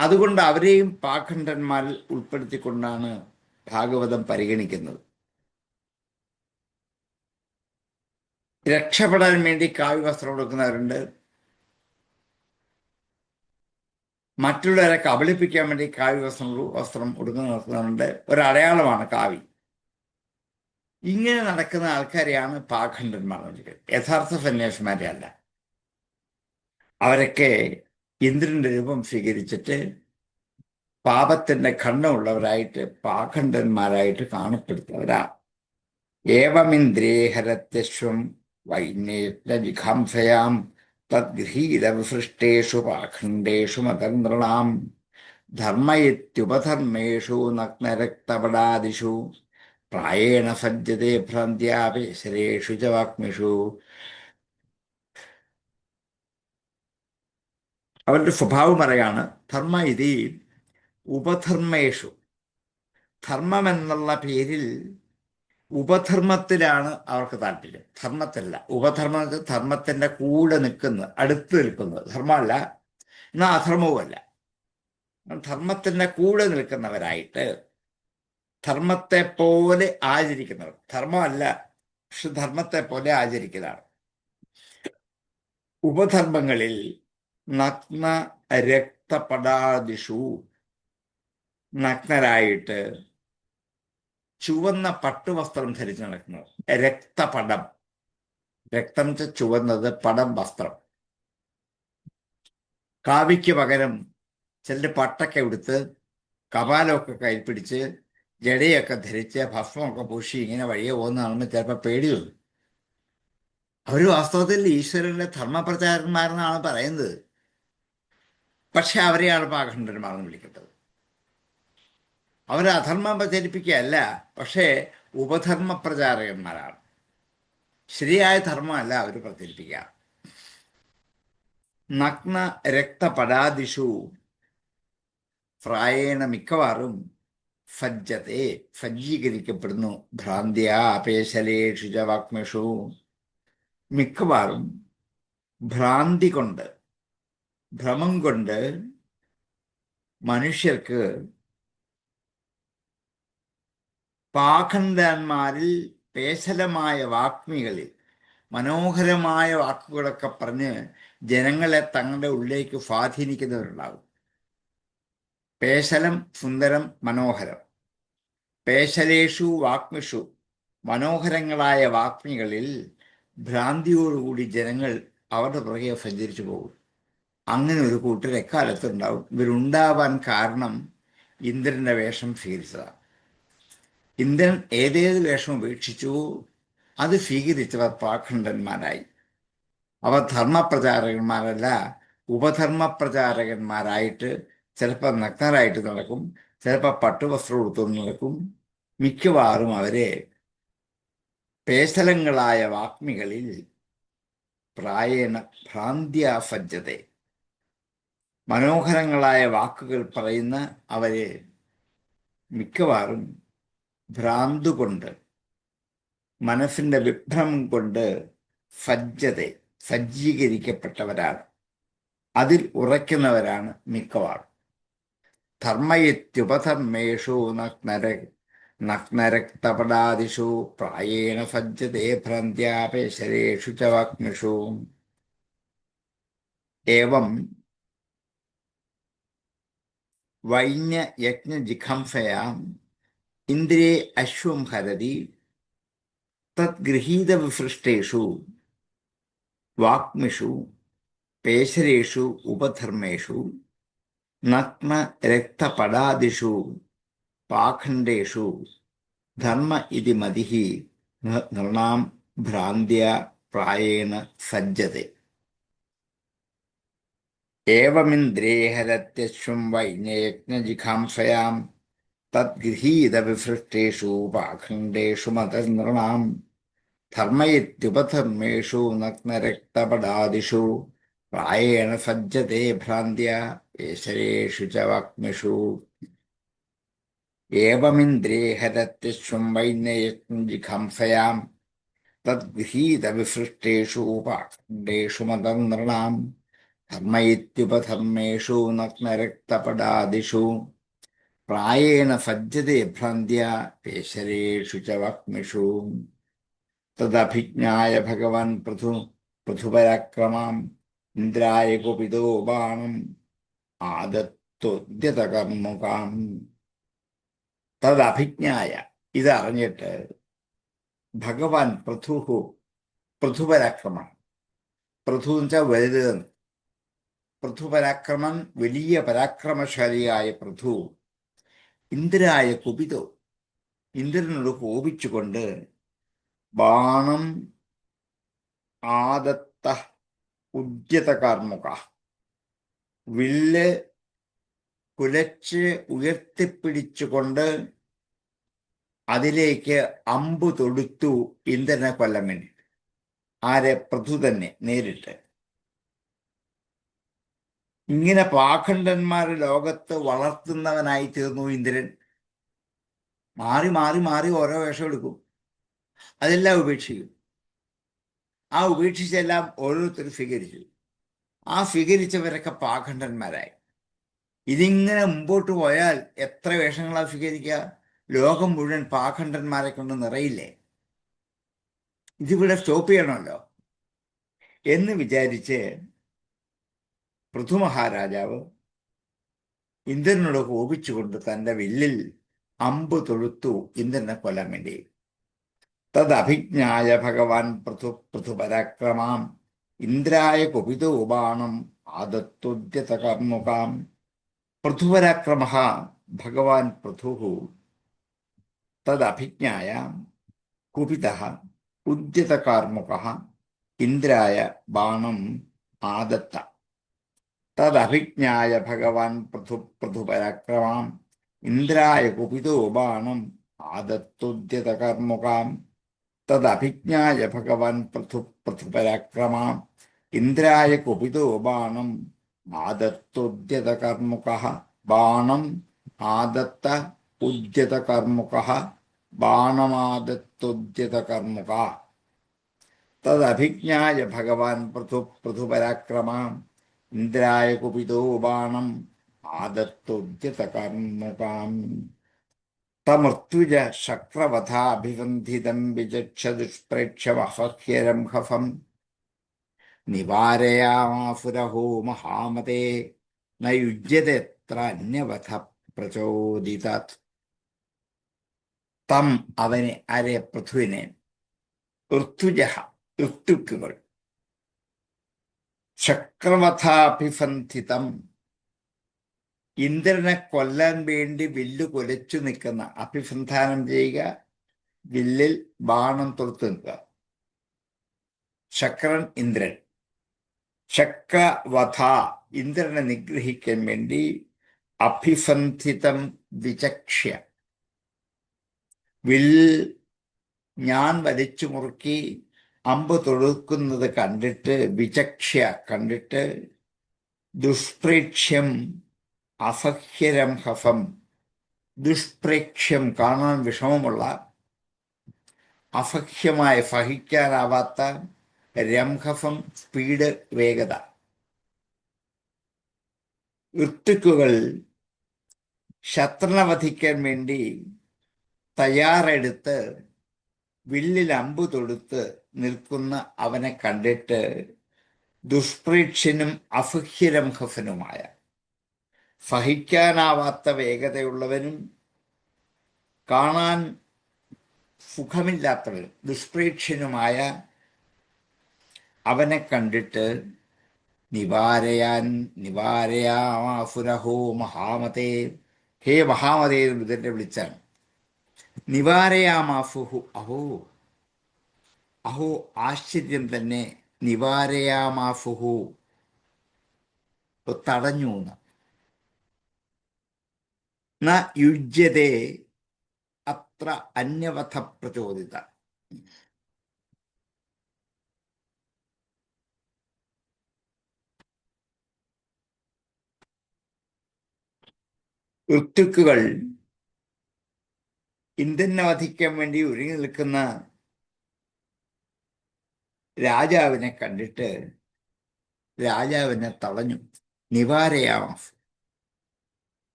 അതുകൊണ്ട് അവരെയും പാഖണ്ഡന്മാരിൽ ഉൾപ്പെടുത്തിക്കൊണ്ടാണ് ഭാഗവതം പരിഗണിക്കുന്നത്. രക്ഷപ്പെടാൻ വേണ്ടി കാവ്യവസ്ത്രം കൊടുക്കുന്നവരുണ്ട്, മറ്റുള്ളവരെ കബളിപ്പിക്കാൻ വേണ്ടി വസ്ത്രം കൊടുക്കുന്നവരുണ്ട്. ഒരടയാളമാണ് കാവി. ഇങ്ങനെ നടക്കുന്ന ആൾക്കാരെയാണ് പാഖണ്ഡന്മാർ എന്ന് വിളിക്കുന്നത്. യഥാർത്ഥ സന്യാസിമാരെ അല്ല. അവരൊക്കെ ഇന്ദ്രന്റെ രൂപം സ്വീകരിച്ചിട്ട് പാപത്തിന്റെ ഖണ്ഡമുള്ളവരായിട്ട് പാഖണ്ഡന്മാരായിട്ട് കാണപ്പെടുന്നവരാണ്. ഏവമിന്ദ്രേഹരത്യശ്വം വൈനേജിഖാംസയാം തദ്ഗൃഹീതവിസൃഷ്ടേഷു പാഖണ്ഡേഷു മതന്ത്രണാം ധർമ്മയിത്യുപധർമ്മേഷു നഗ്നരക്തപടാദിഷു പ്രായേണ സജ്ജതേ ഭ്രാന്ത്യാപേശരേഷു ച വാഗ്മിഷു. അവരുടെ സ്വഭാവം പറയാണ്. ധർമ്മ ഇതി ഉപധർമ്മേഷു. ധർമ്മം എന്നുള്ള പേരിൽ ഉപധർമ്മത്തിലാണ് അവർക്ക് താല്പര്യം, ധർമ്മത്തിലല്ല. ഉപധർമ്മം ധർമ്മത്തിന്റെ കൂടെ നിൽക്കുന്നത്, അടുത്ത് നിൽക്കുന്നത്. ധർമ്മമല്ല, എന്നാൽ അധർമ്മവുമല്ല. ധർമ്മത്തിന്റെ കൂടെ നിൽക്കുന്നവരായിട്ട് ധർമ്മത്തെ പോലെ ആചരിക്കുന്നവർ. ധർമ്മമല്ല, പക്ഷെ ധർമ്മത്തെ പോലെ ആചരിക്കുന്നതാണ്. ഉപധർമ്മങ്ങളിൽ നഗ്ന രക്തപടാദിഷു, നഗ്നരായിട്ട് ചുവന്ന പട്ടുവസ്ത്രം ധരിച്ച് നടക്കുന്നത്. രക്തപടം, രക്തം ചുവന്നത്, പടം വസ്ത്രം. കാവിക്ക് പകരം ചിലർ പട്ടൊക്കെ എടുത്ത് കപാലമൊക്കെ കയ്യിൽ പിടിച്ച് ജടയൊക്കെ ധരിച്ച് ഭസ്മമൊക്കെ പൂശി ഇങ്ങനെ വഴിയെ പോകുന്നതാണെന്ന് ചിലപ്പോൾ പേടി തോന്നും. അവർ വാസ്തവത്തിൽ ഈശ്വരന്റെ ധർമ്മപ്രചാരന്മാരെന്നാണ് പറയുന്നത്. പക്ഷെ അവരെയാണ് പാഖണ്ഡന്മാരെന്ന് വിളിക്കേണ്ടത്. അവർ അധർമ്മം പ്രചരിപ്പിക്കുകയല്ല, പക്ഷേ ഉപധർമ്മ പ്രചാരകന്മാരാണ്. ശരിയായ ധർമ്മമല്ല അവർ പ്രചരിപ്പിക്കുക. നഗ്ന രക്തപടാദിഷു പ്രായേണ മിക്കവാറും സജ്ജത്തെ സജ്ജീകരിക്കപ്പെടുന്നു. ഭ്രാന്ത്യാപേശലേഷു ച വാഗ്മിഷു. മിക്കവാറും ഭ്രാന്തി കൊണ്ട്, ഭ്രമം കൊണ്ട് മനുഷ്യർക്ക് പാഖണ്ഡന്മാരിൽ പേശലമായ വാഗ്മികളിൽ മനോഹരമായ വാക്കുകളൊക്കെ പറഞ്ഞ് ജനങ്ങളെ തങ്ങളുടെ ഉള്ളിലേക്ക് സ്വാധീനിക്കുന്നവരുണ്ടാകും. പേശലം, സുന്ദരം, മനോഹരം. പേശലേഷു വാഗ്മിഷു, മനോഹരങ്ങളായ വാഗ്മികളിൽ ഭ്രാന്തിയോടുകൂടി ജനങ്ങൾ അവരുടെ പുറകെ സഞ്ചരിച്ചു പോകും. അങ്ങനെ ഒരു കൂട്ടർ എക്കാലത്തുണ്ടാവും. ഇവരുണ്ടാവാൻ കാരണം ഇന്ദ്രന്റെ വേഷം സ്വീകരിച്ചതാണ്. ഇന്ദ്രൻ ഏതേത് വേഷം ഉപേക്ഷിച്ചു അത് സ്വീകരിച്ചവർ പാഖണ്ഡന്മാരായി. അവർ ധർമ്മപ്രചാരകന്മാരല്ല, ഉപധർമ്മപ്രചാരകന്മാരായിട്ട് ചിലപ്പോൾ നഗ്നരായിട്ട് നടക്കും, ചിലപ്പോൾ പട്ടുവസ്ത്രം എടുത്തു നടക്കും. മിക്കവാറും അവരെ പേശലങ്ങളായ വാഗ്മികളിൽ പ്രായേണ ഭ്രാന്ത്യാസജ്ജത, മനോഹരങ്ങളായ വാക്കുകൾ പറയുന്ന അവരെ മിക്കവാറും ഭ്രാന്തുകൊണ്ട്, മനസ്സിന്റെ വിഭ്രമം കൊണ്ട് സജ്ജീകരിക്കപ്പെട്ടവരാണ്. അതിൽ ഉറയ്ക്കുന്നവരാണ് മിക്കവാറും. ധർമ്മയിത്യുപധർമ്മേഷു നഗ്നരക്തപടാദിഷു പ്രായേണ സജ്ജതേ ഭ്രാന്ത്യാപേശരേഷു ച വാഗ്മിഷു. ഏവം വൈന്യയജ്ഞജിഘംസയാം ഇന്ദ്രേ അശ്വം ഹരതി തദ്ഗൃഹീതവിസൃഷ്ടേഷു വാഗ്മിഷു പേശരേഷു ഉപധർമ്മേഷു നഗ്നരക്തപടാദിഷു പാഖണ്ഡേഷു ധർമ്മ ഇതി മതിഃ നൃണാം ഭ്രാന്ത്യ പ്രായേണ സജ്ജതേ. ഏവമിന്ദ്രേഹരത്യശ്വം വൈന്യയജ്ഞജിഘാംസയാം തദ്ഗൃഹീതവിസൃഷ്ടേഷു പാഖണ്ഡേഷു മതനൃണാം ധർമ്മയിത്യുപധർമ്മേഷു നഗ്നരക്തപടാദിഷു പ്രായേണ സജ്ജത്തെ ഭ്രാന്ത്യ ഏശരേഷു ച വാഗ്മിഷു ഏവമിന്ദ്രിയഹരത്യശ്വം വൈനയജിഘംസയാം തദ്ഗൃഹീതവിസൃഷ്ടേഷു പാണ്ഡേഷു മതനൃണാം ധർമ്മയിത്യുപധർമ്മേഷു നഗ്നരക്തപടാദിഷു പ്രായേണ സജ്ജത്തെ ഭ്രാന്ത്യ ഏശരേഷു ച വാഗ്മിഷു തദഭിജ്ഞായ ഭഗവാൻ പൃഥുപരാക്രമാം ഇന്ദ്രായ കുപിതോ ബാണം ആദത്തൊദ്യതകർമുകാം. തദഭിജ്ഞായ, ഇതറിഞ്ഞിട്ട്, ഭഗവാൻ പൃഥുപരാക്രമൻ, പൃഥു എന്ന് വെച്ചാൽ വലുത്, പൃഥുപരാക്രമൻ വലിയ പരാക്രമശാലിയായ പൃഥു ഇന്ദ്രായ കുപിതോ, ഇന്ദ്രനോട് കോപിച്ചുകൊണ്ട് ബാണം ആദത്ത ഉദ്യതകാർമുക, വില്ല് കുലച്ച് ഉയർത്തിപ്പിടിച്ചുകൊണ്ട് അതിലേക്ക് അമ്പു തൊടുത്തു ഇന്ദ്രനെ കൊല്ലാൻ വേണ്ടി. ആരെ? പൃഥു തന്നെ നേരിട്ട്. ഇങ്ങനെ പാഖണ്ഡന്മാർ ലോകത്ത് വളർത്തുന്നവനായി തീർന്നു ഇന്ദ്രൻ. മാറി മാറി മാറി ഓരോ വേഷം എടുക്കും, അതെല്ലാം ഉപേക്ഷിക്കും. ആ ഉപേക്ഷിച്ചെല്ലാം ഓരോരുത്തർ സ്വീകരിച്ചു. ആ സ്വീകരിച്ചവരൊക്കെ പാഖണ്ഡന്മാരായി. ഇതിങ്ങനെ മുമ്പോട്ട് പോയാൽ എത്ര വേഷങ്ങളാണ് സ്വീകരിക്കുക? ലോകം മുഴുവൻ പാഖണ്ഡന്മാരെ കൊണ്ട് നിറയില്ലേ? ഇതിവിടെ സ്റ്റോപ്പ് ചെയ്യണമല്ലോ എന്ന് വിചാരിച്ച് പൃഥു മഹാരാജാവ് ഇന്ദ്രനോട് കോപിച്ചുകൊണ്ട് തൻ്റെ വില്ലിൽ അമ്പ് തൊഴുത്തു ഇന്ദ്രനെ കൊല്ലാൻ വേണ്ടി. തദഭിജ്ഞായ ഭഗവാൻ പൃഥുപരാക്രമാം ഇന്ദ്രായ കുപിതോ ബാണം ആദത്തൊദ്യതകർമുകാം. പൃഥുപരാക്രമ ഭഗവാൻ പൃഥു തദഭിജ്ഞായ കുപിതഃ ഉദ്യതകാർമുകഃ ഇന്ദ്രായ ബാണം ആദത്ത. തദഭിജ്ഞായ ഭഗവാൻ പൃഥുപരാക്രമാം ഇന്ദ്രായ കുപിതോ ബാണം ആദത്തൊദ്യതകർമുകാം. തദഭിജ്ഞായ ഭഗവാൻ പൃഥുപരാക്രമാം ഇന്ദ്രായ കുപിതോ ബാണം ആദത്തൊദ്യതകർമുകഃ. ബാണം ആദത്ത ഉദ്യതകർമുകഃ ബാണമാദത്തൊദ്യതകർമുക. തദഭിജ്ഞായ ഭഗവാൻ പൃഥുപരാക്രമാം ഇന്ദ്രായ കുപിതോ ബാണം ആദത്തൊദ്യതകർമുകാം. തമൃത്യുജ ശക്രവഥാഭിവന്ധിതം വിചക്ഷദുഷ്പ്രേക്ഷ്യമഹ്യരം ഹഫം നിവാരയാമാസുരഹോ മഹാമതേ ന യുജ്യതെത്ര അന്യവഥ പ്രചോദിതാത്. തം, അവനെ, ആരെ? പൃഥുവിനെ, ഋത്തുജഹ, ഋത്തുക്കുകൾ, ചക്രവഥാഭിബന്ധിതം, ഇന്ദ്രനെ കൊല്ലാൻ വേണ്ടി വില്ല് കുലച്ചു നിൽക്കുന്ന, അഭിസന്ധാനം ചെയ്യുക, വില്ലിൽ ബാണം തൊടുത്തു നിൽക്കുക. ശക്രൻ ഇന്ദ്രൻ. ചക്രവധ, ഇന്ദ്രനെ നിഗ്രഹിക്കാൻ വേണ്ടി അഭിസന്ധിതം വിചക്ഷ്യ, വിൽ ഞാൻ വലിച്ചു മുറുക്കി അമ്പ് തൊടുക്കുന്നത് കണ്ടിട്ട്, വിചക്ഷ്യ കണ്ടിട്ട്, ദുഷ്പ്രേക്ഷ്യം അസഹ്യരം ഹഫം, ദുഷ്പ്രേക്ഷ്യം കാണാൻ വിഷമമുള്ള, അസഹ്യമായ സഹിക്കാനാവാത്ത, രംഹഫം സ്പീഡ്, വേഗത. ഋത്തുക്കുകൾ ശത്രുനെ വധിക്കാൻ വേണ്ടി തയ്യാറെടുത്ത് വില്ലിൽ അമ്പു തൊടുത്ത് നിൽക്കുന്ന അവനെ കണ്ടിട്ട് ദുഷ്പ്രേക്ഷ്യനും അസഹ്യരംഹഫനുമായ, സഹിക്കാനാവാത്ത വേഗതയുള്ളവനും കാണാൻ സുഖമില്ലാത്തവനും ദുഷ്പ്രേക്ഷ്യനുമായ അവനെ കണ്ടിട്ട് നിവാരയാമാസുരഹോ മഹാമതേ, ഹേ മഹാമതേ എന്ന് ഇതിൻ്റെ വിളിച്ചാണ്. നിവാരയാമാസുഹു, അഹോ അഹോ ആശ്ചര്യം തന്നെ, നിവാരയാമാസുഹു തടഞ്ഞു. ന യുജ്യതേ അത്ര അന്യവഥ പ്രചോദിത, ഋത്തുക്കുകൾ ഇന്ദ്രനെ വധിക്കാൻ വേണ്ടി ഒരുങ്ങി നിൽക്കുന്ന രാജാവിനെ കണ്ടിട്ട് രാജാവിനെ തടഞ്ഞു. നിവാരയാമ.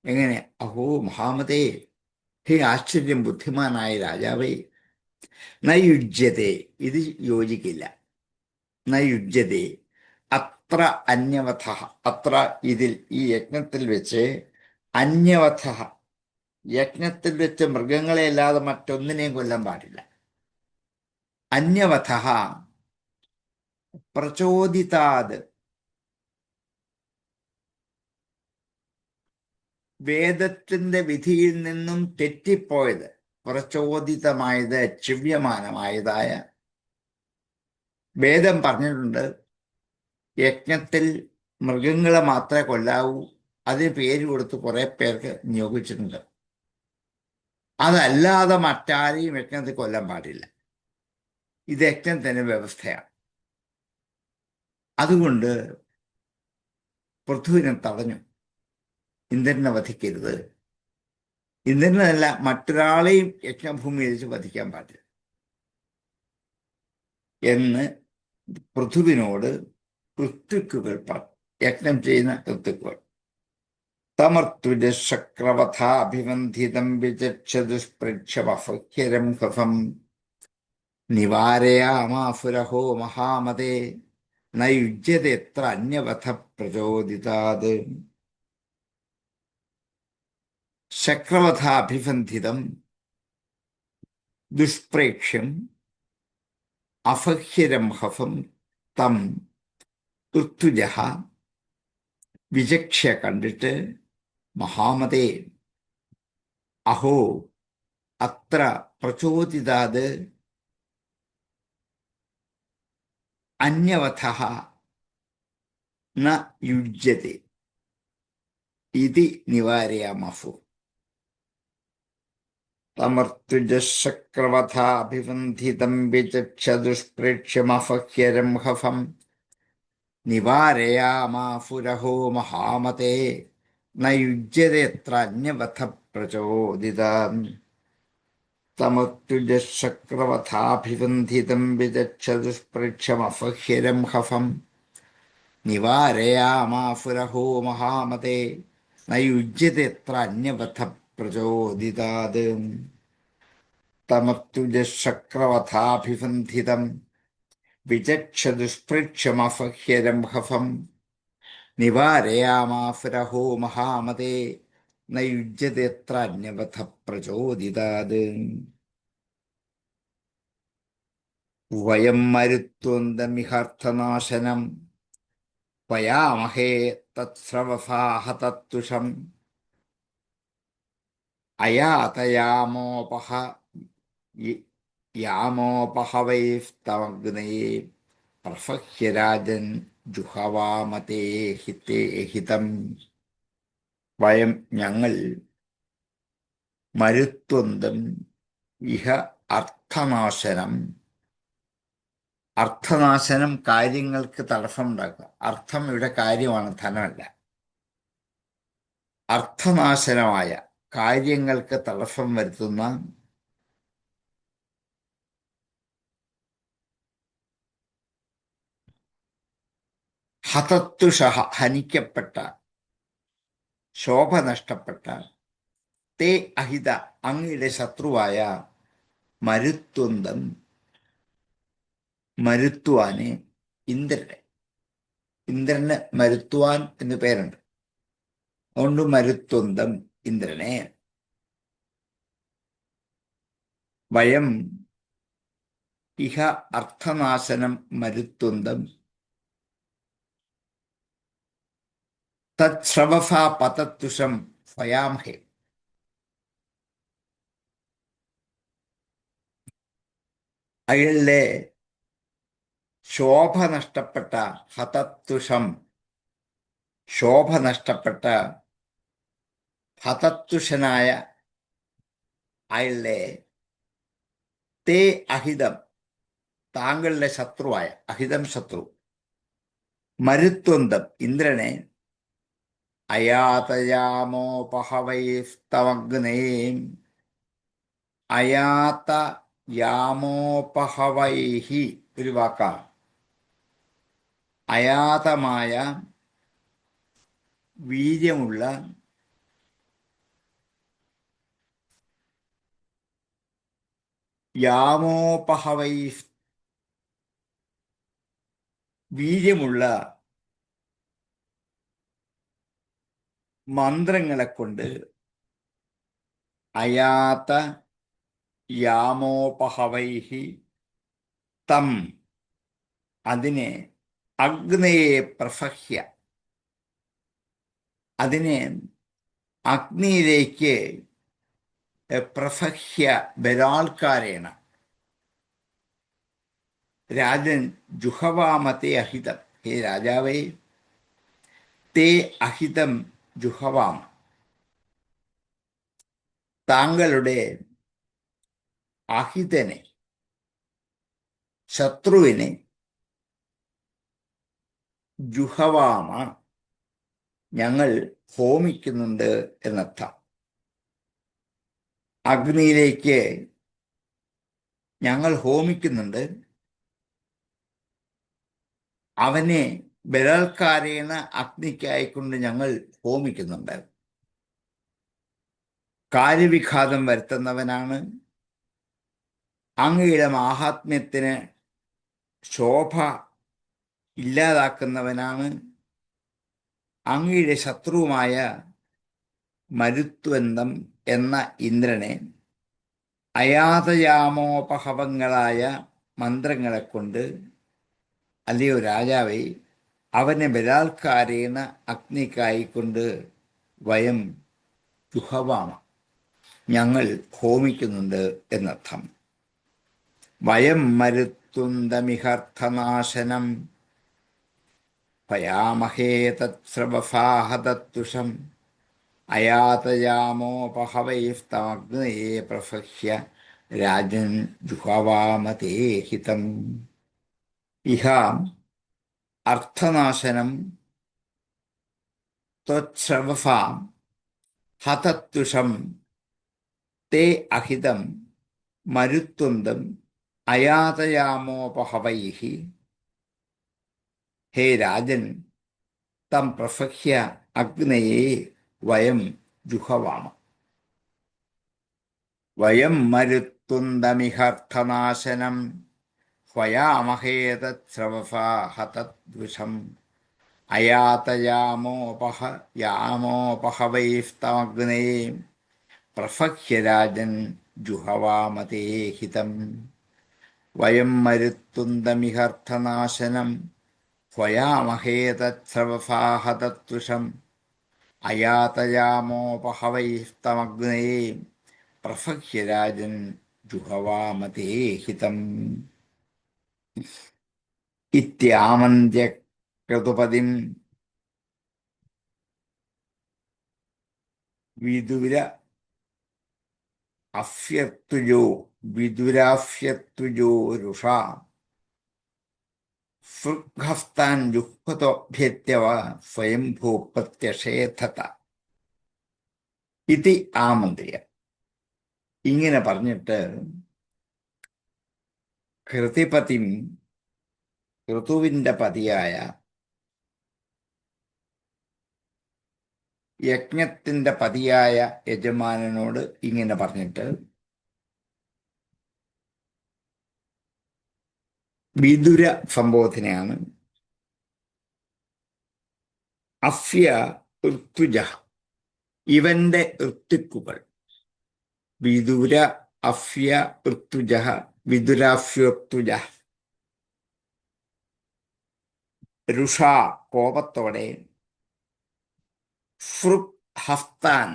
എങ്ങനെ? അഹോ മഹാമതേ, ഹേ ആശ്ചര്യം ബുദ്ധിമാനായ രാജാവേ, നയുജ്യതേ, ഇത് യോജിക്കില്ല. നയുജ്യതേ അത്ര അന്യവഥ. അത്ര ഇതിൽ, ഈ യജ്ഞത്തിൽ വെച്ച്, അന്യവഥ, യജ്ഞത്തിൽ വെച്ച് മൃഗങ്ങളെ അല്ലാതെ മറ്റൊന്നിനെയും കൊല്ലാൻ പാടില്ല. അന്യവഥ പ്രചോദിതാത്, വേദത്തിന്റെ വിധിയിൽ നിന്നും തെറ്റിപ്പോയത്, പ്രചോദിതമായത്, ചിവ്യമാനമായതായ. വേദം പറഞ്ഞിട്ടുണ്ട് യജ്ഞത്തിൽ മൃഗങ്ങളെ മാത്രമേ കൊല്ലാവൂ. അതിന് പേര് കൊടുത്ത് കുറെ പേർക്ക് നിയോഗിച്ചിട്ടുണ്ട്. അതല്ലാതെ മറ്റാരെയും യജ്ഞത്തിൽ കൊല്ലാൻ പാടില്ല. ഇത് യജ്ഞത്തിന്റെ വ്യവസ്ഥയാണ്. അതുകൊണ്ട് പൃഥുവിനെ തടഞ്ഞു. ഇന്ദ്രനെ വധിക്കരുത്. ഇന്ദ്രനല്ല, മറ്റൊരാളെയും യജ്ഞഭൂമിയിൽ വെച്ച് വധിക്കാൻ പാടില്ല എന്ന് പൃഥുവിനോട് ഋത്തുക്കുകൾ പറഞ്ഞു. യജ്ഞം ചെയ്യുന്ന ഋത്തുക്കുകൾ. തമർത്തുജക്രവഥാഭിവന്ധിതം വിചക്ഷതുഷ്പൃക്ഷമഹ്യരം ഹൃതം നിവാരയാമാഫുരഹോ മഹാമതേ നയുജ്യതെത്ര അന്യവഥ പ്രചോദിതാത്. ശക്രവഥാഭിബന്ധിതം ദുഷ്പ്രേക്ഷ്യം അഫഹ്യരംഹഫം തം ഋത്തുജഃ വിചക്ഷ്യ, കണ്ടിട്ട്, മഹാമതേ, അഹോ അത്ര പ്രചോദിതാത് അന്യവഥഃ ന യുജ്യത്തെ ഇതി നിവാരയാമഹു. തമർത്തുജക്രവഥാഭിബന്ധിതം വിചക്ഷതുഷ്പ്രേക്ഷ്യമഹ്യരംഹഫം നിവാരയാമാഫുരഹോ മഹാമതേ നയുജ്യതെത്ര അന്യവഥ പ്രചോദിതാം. തമർത്തുജക്രവഥാഭിബന്ധിതം വിചക്ഷതുഷ്പ്രേക്ഷ്യമഹ്യരംഹഫം നിവാരയാമാഫുരഹോ മഹാമതേ നയുജ്യതെത്ര അന്യവഥ പ്രചോദിതാത്. തമർത്തുജക്രവഥാഭിബന്ധിതം വിചക്ഷതുഷ്പൃക്ഷമഹ്യരംഹഫം നിവാരയാമാഫുരഹോ മഹാമതേ നയുജ്യതെത്ര അന്യവഥ പ്രചോദിതാത്. വയം മരുത്വന്തമിഹർത്ഥനാശനം വയാമഹേ തത്സ്രവസാഹതത്തുഷം അയാതയാമോപഹ യാമോപഹവൈസ്തമഗ്നയേ പ്രഫഹ്യരാജൻ ജുഹവാമതേ ഹിതം. വയം, ഞങ്ങൾ, മരുത്വന്തം, ഇഹ അർത്ഥനാശനം. അർത്ഥനാശനം, കാര്യങ്ങൾക്ക് തടസ്സമുണ്ടാക്കുക. അർത്ഥം ഇവിടെ കാര്യമാണ്, ധനമല്ല. അർത്ഥനാശനമായ, കാര്യങ്ങൾക്ക് തടസ്സം വരുത്തുന്ന ഹതത്തുഷഃ, ഹനിക്കപ്പെട്ട, ശോഭ നഷ്ടപ്പെട്ട, തേ അഹിത, അങ്ങയുടെ ശത്രുവായ, മരുത്വന്തം, മരുത്വാനെ, ഇന്ദ്രനെ. ഇന്ദ്രന് മരുത്വാൻ എന്ന് പേരുണ്ട്. അതുകൊണ്ട് മരുത്വന്തം, ഇന്ദ്രനെ. വയം ഇഹ അർത്ഥനാശനം മരുത്വന്തം തത്ശ്രവസാ പതത്തുഷം സ്വയാംഹേ. അയാളുടെ ശോഭ നഷ്ടപ്പെട്ട, ഹതത്തുഷം, ശോഭ നഷ്ടപ്പെട്ട, ഹതത്തുഷനായ അയാളുടെ, തേ അഹിതം, താങ്കളുടെ ശത്രുവായ, അഹിതം ശത്രു, മരുത്വന്തം, ഇന്ദ്രനെ, അയാതയാമോപഹവൈസ്തവഗ്നേ അയാതയാമോപഹവൈഹി ഒരു വാക്കാണ്. അയാതമായ വീര്യമുള്ള യാമോപഹവൈ വീര്യമുള്ള മന്ത്രങ്ങളെ കൊണ്ട് അയാത യാമോപഹവൈഹി തം അതിനെ അഗ്നയെ പ്രഫഹ്യ അതിനെ അഗ്നിയിലേക്ക് പ്രഫഹ്യ ബലാത്കാരേണ രാജൻ ജുഹവാമത്തെ അഹിതം. ഹേ രാജാവേ, തേ അഹിതം ജുഹവാമ താങ്കളുടെ അഹിതനെ ശത്രുവിനെ ജുഹവാമ ഞങ്ങൾ ഹോമിക്കുന്നുണ്ട് എന്നർത്ഥം. അഗ്നിയിലേക്ക് ഞങ്ങൾ ഹോമിക്കുന്നുണ്ട്, അവനെ ബലാത്കാരേണ അഗ്നിക്കായിക്കൊണ്ട് ഞങ്ങൾ ഹോമിക്കുന്നുണ്ട്. കാര്യവിഘാതം വരുത്തുന്നവനാണ്, അങ്ങയുടെ മാഹാത്മ്യത്തിന് ശോഭ ഇല്ലാതാക്കുന്നവനാണ്, അങ്ങയുടെ ശത്രുവുമായ മരുത്വന്തം എന്ന ഇന്ദ്രനെ അയാതയാമോപഹവങ്ങളായ മന്ത്രങ്ങളെ കൊണ്ട്, അല്ലയോ രാജാവേ, അവനെ ബലാത്കാരേണ അഗ്നിക്കായിക്കൊണ്ട് വയം ജുഹവാമ ഞങ്ങൾ ഹോമിക്കുന്നുണ്ട് എന്നർത്ഥം. വയം മരുത്തുന്തമിഹർത്ഥനാശനം ഭയാമഹേ തത്സ്രവസാഹതത്തുഷം അയാതയാമോപഹവൈസ്തമഗ്നയെ പ്രഫഹ്യ രാജൻ ജുഹവാമതേ ഹിതം. ഇഹ അർത്ഥനാശനം ത്വച്ഛ്രവസാം ഹതത്തുഷം തേ അഹിതം മരുത്വന്തം അയാതയാമോപഹവൈഹി. ഹേ രാജൻ, തം പ്രഫഹ്യ അഗ്നയെ വയം ജുഹവാമ. വയം മരുത്തുന്തമിഹർത്ഥനാശനം ഹ്വയാമഹേ തത്സ്രവസാഹതദ്വിഷം അയാതയാമോപഹവൈസ്തമഗ്നയെ പ്രഫഹ്യ രാജൻ ജുഹവാമതേ ഹിതം. വയം മരുത്തുന്തമിഹർത്ഥനാശനം ഹ്വയാമഹേ തത്സ്രവസാഹതദ്വിഷം അയാതയാമോപഹവൈസ്തമഗ്നയെ പ്രഫഹ്യ രാജൻ ജുഹവാമതേ ഹിതം. ഇത്യാമന്ത്യ ക്രതുപതിം വിദുര വിദുരാഫ്യത്തുജോ രുഷാ സൃഗ്ഹസ്താൻ ജുഹ്വതോഭ്യത്യവ സ്വയംഭൂ പ്രത്യഷേധത ഇതി ആമന്ത്രിയ. ഇങ്ങനെ പറഞ്ഞിട്ട് കൃതിപതിം ഋതുവിന്റെ പതിയായ യജ്ഞത്തിന്റെ പതിയായ യജമാനനോട് ഇങ്ങനെ പറഞ്ഞിട്ട് വിദുര സംബോധനയാണ്. അഫ്യ ഋത്തുജ ഇവന്റെ ഋത്തുക്കുകൾ. വിദുര അഫ്യ ഋത്തുജ വിദുരാഫ്യോത്തുജ. രുഷ കോപത്തോടെ, ഫൃക് ഹസ്താൻ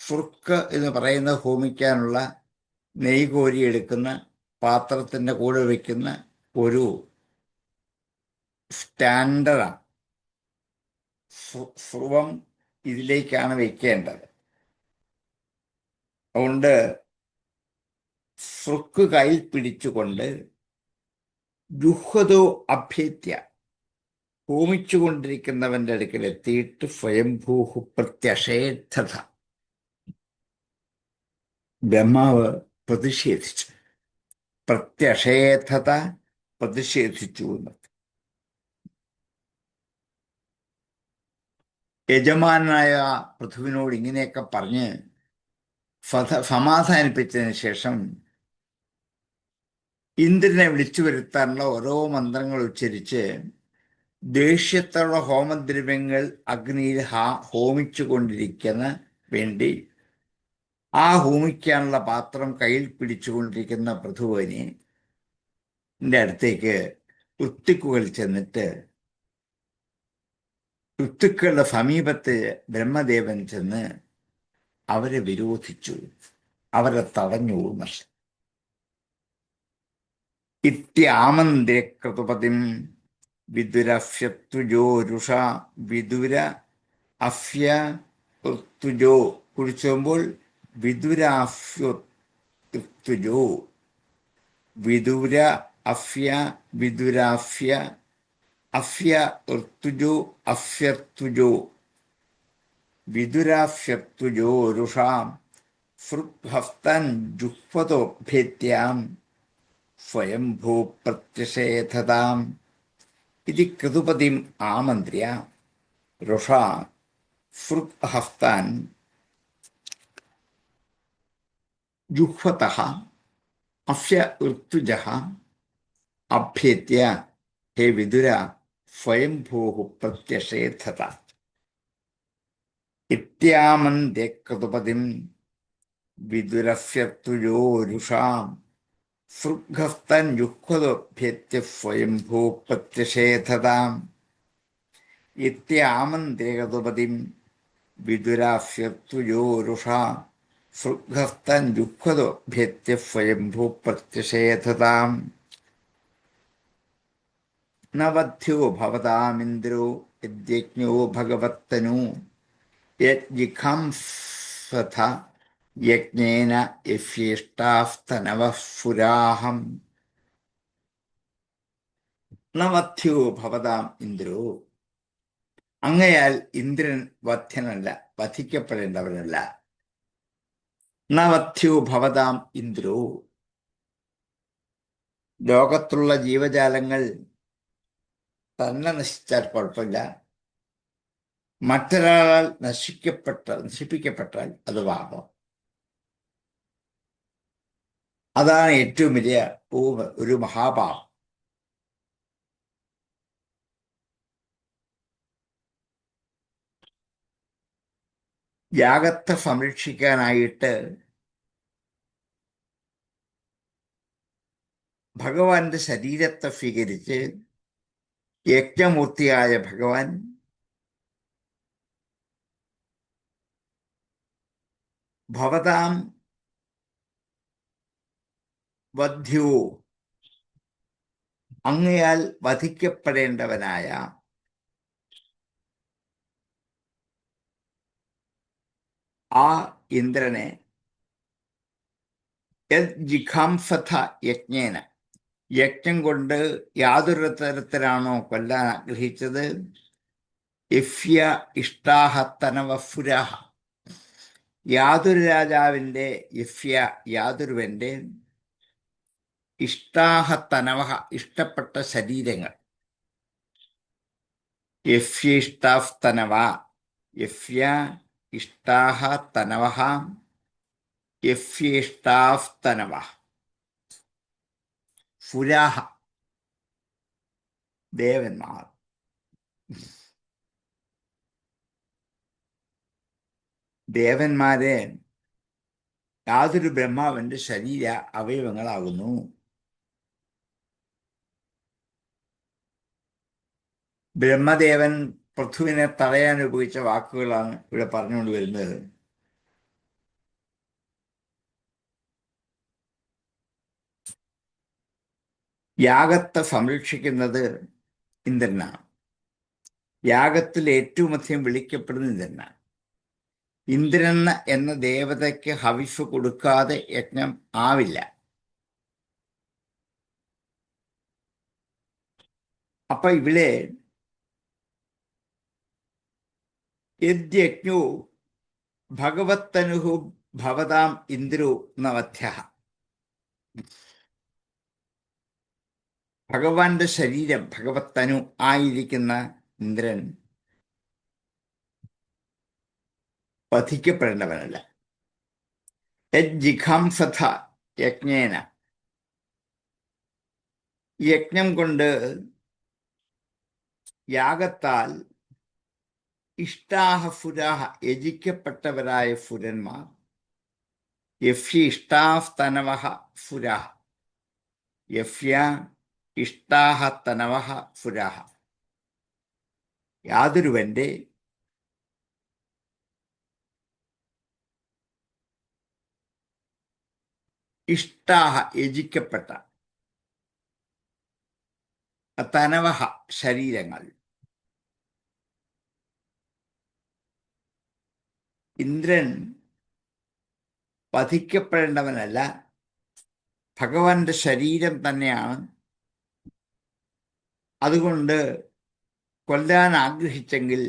ഫൃക്ക് എന്ന് പറയുന്നത് ഹോമിക്കാനുള്ള നെയ് കോരിയെടുക്കുന്ന പാത്രത്തിന്റെ കൂടെ വയ്ക്കുന്ന ഒരു സ്റ്റാൻഡറാണ്. സ്രുവം ഇതിലേക്കാണ് വെക്കേണ്ടത്. അതുകൊണ്ട് ഫൃക്ക് കയ്യിൽ പിടിച്ചുകൊണ്ട് ജുഹ്വതോ അഭ്യത്യ ഹോമിച്ചുകൊണ്ടിരിക്കുന്നവന്റെ അടുക്കൽ എത്തിയിട്ട് സ്വയംഭൂഹു പ്രത്യഷേധത, ബ്രഹ്മാവ് പ്രതിഷേധിച്ചു. പ്രത്യഷേധത, പ്രതിഷേധിച്ചു എന്ന്. യജമാനായ പൃഥുവിനോട് ഇങ്ങനെയൊക്കെ പറഞ്ഞ് സമാധാനിപ്പിച്ചതിന് ശേഷം ഇന്ദ്രനെ വിളിച്ചു വരുത്താനുള്ള ഓരോ മന്ത്രങ്ങൾ ഉച്ചരിച്ച് ദേഷ്യത്തോടെ ഹോമദ്രവ്യങ്ങൾ അഗ്നിയിൽ ഹോമിച്ചു കൊണ്ടിരിക്കുന്ന വേണ്ടി ആ ഹോമിക്കാനുള്ള പാത്രം കയ്യിൽ പിടിച്ചുകൊണ്ടിരിക്കുന്ന പൃഥുവിനെ അടുത്തേക്ക് ഋത്വിക്കുകൾ ചെന്നിട്ട് ഋത്വിക്കളുടെ സമീപത്ത് ബ്രഹ്മദേവൻ ചെന്ന് അവരെ വിരോധിച്ചു, അവരെ തടഞ്ഞു. ഇത്യാമന്തേ ക്രതുപതിം വിദുരഫ്യത്വജോരുഷ, വിദുര അഫ്യ ഋത്വിജോ കുറിച്ചുമ്പോൾ വിദുരാഫ്യുജോ, വിദുര അഫ്യ, വിദുരാഫ്യ, അഫ്യ ഋത്വിജോ, അഫ്യത്വജോ, വിദുരാഫ്യത്വജോരുഷാം ഫൃഗ്ഹസ്തൻ ജുഹ്വതോഭേത്യാം സ്വയംഭൂ പ്രത്യഷേധതാം ഇതി ക്രതുപതിം ആമന്ത്ര്യ രുഷാ ഫൃഗ്ഹസ്താൻ ജുഹ്വതഃ അഫ്യ ഋത്വിജഃ അഭ്യേത്യ ഹേ വിദുര സ്വയംഭൂഃ പ്രത്യഷേധത. ഇത്യാമന്ത്യേ ക്രതുപതിം വിദുരഫ്യത്വജോരുഷാം ഫൃഗ്ഹസ്തൻ ജുഹ്വതോഭ്യേത്യ സ്വയംഭൂ പ്രത്യഷേധതാം. ഇത്യാമന്ത്യേ ക്രതുപതിം വിദുരാഫ്യത്വജോരുഷാ ഫൃഗ്ഹസ്തൻ ജുഹ്വതോഭ്യേത്യ സ്വയംഭൂ പ്രത്യഷേധതാം. ന വധ്യോ ഭവതാമിന്ദ്രോ യജ്ഞോ ഭഗവത്തനു യജ്ജിഘാംസഥ യജ്ഞേന യഫ്യേഷ്ടാസ്തനവഃ പുരാഹം. ന വധ്യോ ഭവതാം ഇന്ദ്രോ, അങ്ങയാൽ ഇന്ദ്രൻ വധ്യനല്ല, വധിക്കപ്പെടേണ്ടവനല്ല. ന വധ്യോ ഭവതാം ഇന്ദ്രോ, ലോകത്തുള്ള ജീവജാലങ്ങൾ തന്നെ നശിച്ചാൽ കുഴപ്പമില്ല, മറ്റൊരാളാൽ നശിപ്പിക്കപ്പെട്ടാൽ അത് പാപം. അതാണ് ഏറ്റവും വലിയ ഒരു മഹാപാപം. യാഗത്തെ സംരക്ഷിക്കാനായിട്ട് ഭഗവാന്റെ ശരീരത്തെ സ്വീകരിച്ച് യജ്ഞമൂർത്തിയായ ഭഗവാൻ ഭവതാം വധ്യോ, അങ്ങയാൽ വധിക്കപ്പെടേണ്ടവനായ ആ ഇന്ദ്രനെ ജിഘാംസഥ യജ്ഞേന, യജ്ഞം കൊണ്ട് യാതൊരു തരത്തിലാണോ കൊല്ലാൻ ആഗ്രഹിച്ചത്, യഫ്യ ഇഷ്ടാഹ തനവഫുരാഹ, യാതൊരു രാജാവിൻ്റെ യഫ്യ യാതൊരുവൻ്റെ ഇഷ്ടാഹ തനവഹ ഇഷ്ടപ്പെട്ട ശരീരങ്ങൾ, യഫ്യ ഇഷ്ടാഫ് തനവ, യഫ്യ ഇഷ്ടാഹ തനവഹ, യഫ്യ ഇഷ്ടാഫ് തനവ ഫുരാഹ, ദേവന്മാർ. ദേവന്മാരെ യാതൊരു ബ്രഹ്മാവിന്റെ ശരീര അവയവങ്ങളാകുന്നു. ബ്രഹ്മദേവൻ പൃഥുവിനെ തടയാൻ ഉപയോഗിച്ച വാക്കുകളാണ് ഇവിടെ പറഞ്ഞുകൊണ്ട് വരുന്നത്. യാഗത്തെ സംരക്ഷിക്കുന്നത് ഇന്ദ്രനാണ്. യാഗത്തിൽ ഏറ്റവും അധികം വിളിക്കപ്പെടുന്ന ഇന്ദ്രനാണ്. ഇന്ദ്രൻ എന്ന ദേവതയ്ക്ക് ഹവിസ് കൊടുക്കാതെ യജ്ഞം ആവില്ല. അപ്പൊ ഇവിടെ യജ്ഞോ ഭഗവത്തനുഹു ഭവതാം ഇന്ദ്രോ നവധ്യഃ. ഭഗവാന്റെ ശരീരം ഭഗവത്തനു ആയിരിക്കുന്ന ഇന്ദ്രൻ വധിക്കപ്പെടേണ്ടവനല്ല. യജ്ജിഘാംസഥ യജ്ഞേന, യജ്ഞം കൊണ്ട് യാഗത്താൽ ഇഷ്ടാഹ ഫുരാഹ യജിക്കപ്പെട്ടവരായ ഫുരന്മാർ, യഫ്യ ഇഷ്ടാഹ തനവഹ ഫുരാഹ, യഫ്യ ഇഷ്ടാഹ തനവഹ ഫുരാഹ, യാതൊരുവന്റെ ഇഷ്ടാഹ യജിക്കപ്പെട്ട തനവഹ ശരീരങ്ങൾ. ഇന്ദ്രൻ വധിക്കപ്പെടേണ്ടവനല്ല, ഭഗവാന്റെ ശരീരം തന്നെയാണ്. അതുകൊണ്ട് കൊല്ലാൻ ആഗ്രഹിച്ചെങ്കിൽ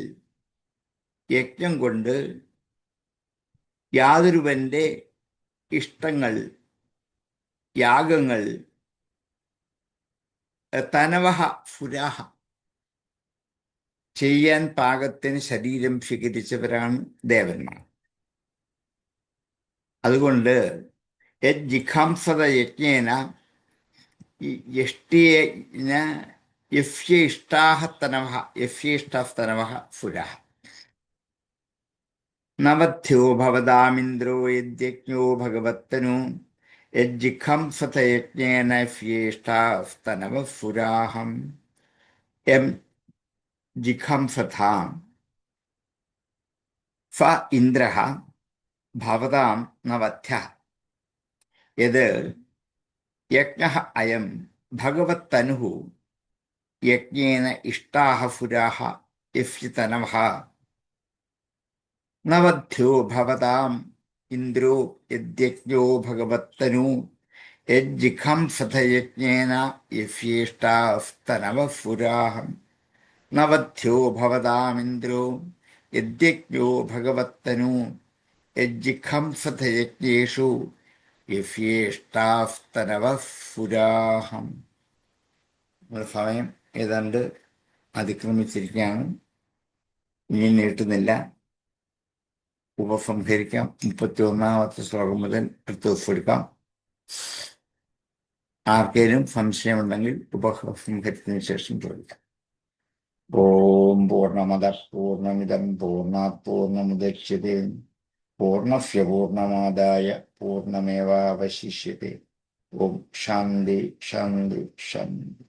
യജ്ഞം കൊണ്ട് യാതൊരുവന്റെ ഇഷ്ടങ്ങൾ, യാഗങ്ങൾ, തനവഹ ഫുരാഹ ചെയ്യാൻ പാകത്തിന് ശരീരം സ്വീകരിച്ചവരാണ് ദേവന്മാർ. അതുകൊണ്ട് യജ്ജിഘാംസത യജ്ഞേന യഷ്ടിയേന യഫ്യ ഇഷ്ടാഹ തനവഹ, യഫ്യ ഇഷ്ടാഹ തനവഹ ഫുരാഹ. നവധ്യോ ഭവതാമിന്ദ്രോ യജ്ഞോ ഭഗവത്തനു യജ്ജിഘാംസത യജ്ഞേന യഫ്യേഷ്ടാഹ തനവ ഫുരാഹം. എം ജിഘാംസഥാം ഫ ഇന്ദ്രഃ ഭവതാം നവധ്യഃ. യത് യജ്ഞഃ അയം ഭഗവത്തനുഃ യജ്ഞേന ഇഷ്ടാഹ ഫുരാഹ യഫ്യ തനവഃ. നവധ്യോ ഭവതാം ഇന്ദ്രോ യജ്ഞോ ഭഗവത്തനു യജ്ജിഘാംസത യജ്ഞേന യഫ്യേഷ്ടാഹ തനവ ഫുരാഹം. നവധ്യോ ഭവതാമിന്ദ്രോ യജ്ഞോ ഭഗവത്തനു യജ്ജിഘാംസത യജ്ഞേഷു യഫ്യേഷ്ടാഹ തനവ ഫുരാഹം. നമ്മുടെ സമയം ഏതാണ്ട് അതിക്രമിച്ചിരിക്കുകയാണ്. ഇനി നീട്ടുന്നില്ല, ഉപസംഹരിക്കാം. 31-ാമത്തെ ശ്ലോകം മുതൽ അടുത്ത ദിവസം എടുക്കാം. ആർക്കേലും സംശയമുണ്ടെങ്കിൽ ഉപസംഹരിച്ചതിന് ശേഷം ചോദിക്കാം. ഓം പൂർണ്ണമദ പൂർണ്ണമിദം പൂർണ്ണാത് പൂർണ്ണമുദച്യതേ പൂർണ്ണസ്യ പൂർണ്ണമാദായ പൂർണ്ണമേവാവശിഷ്യതേ. ഓം ശാന്തി ശാന്തി ശാന്തി.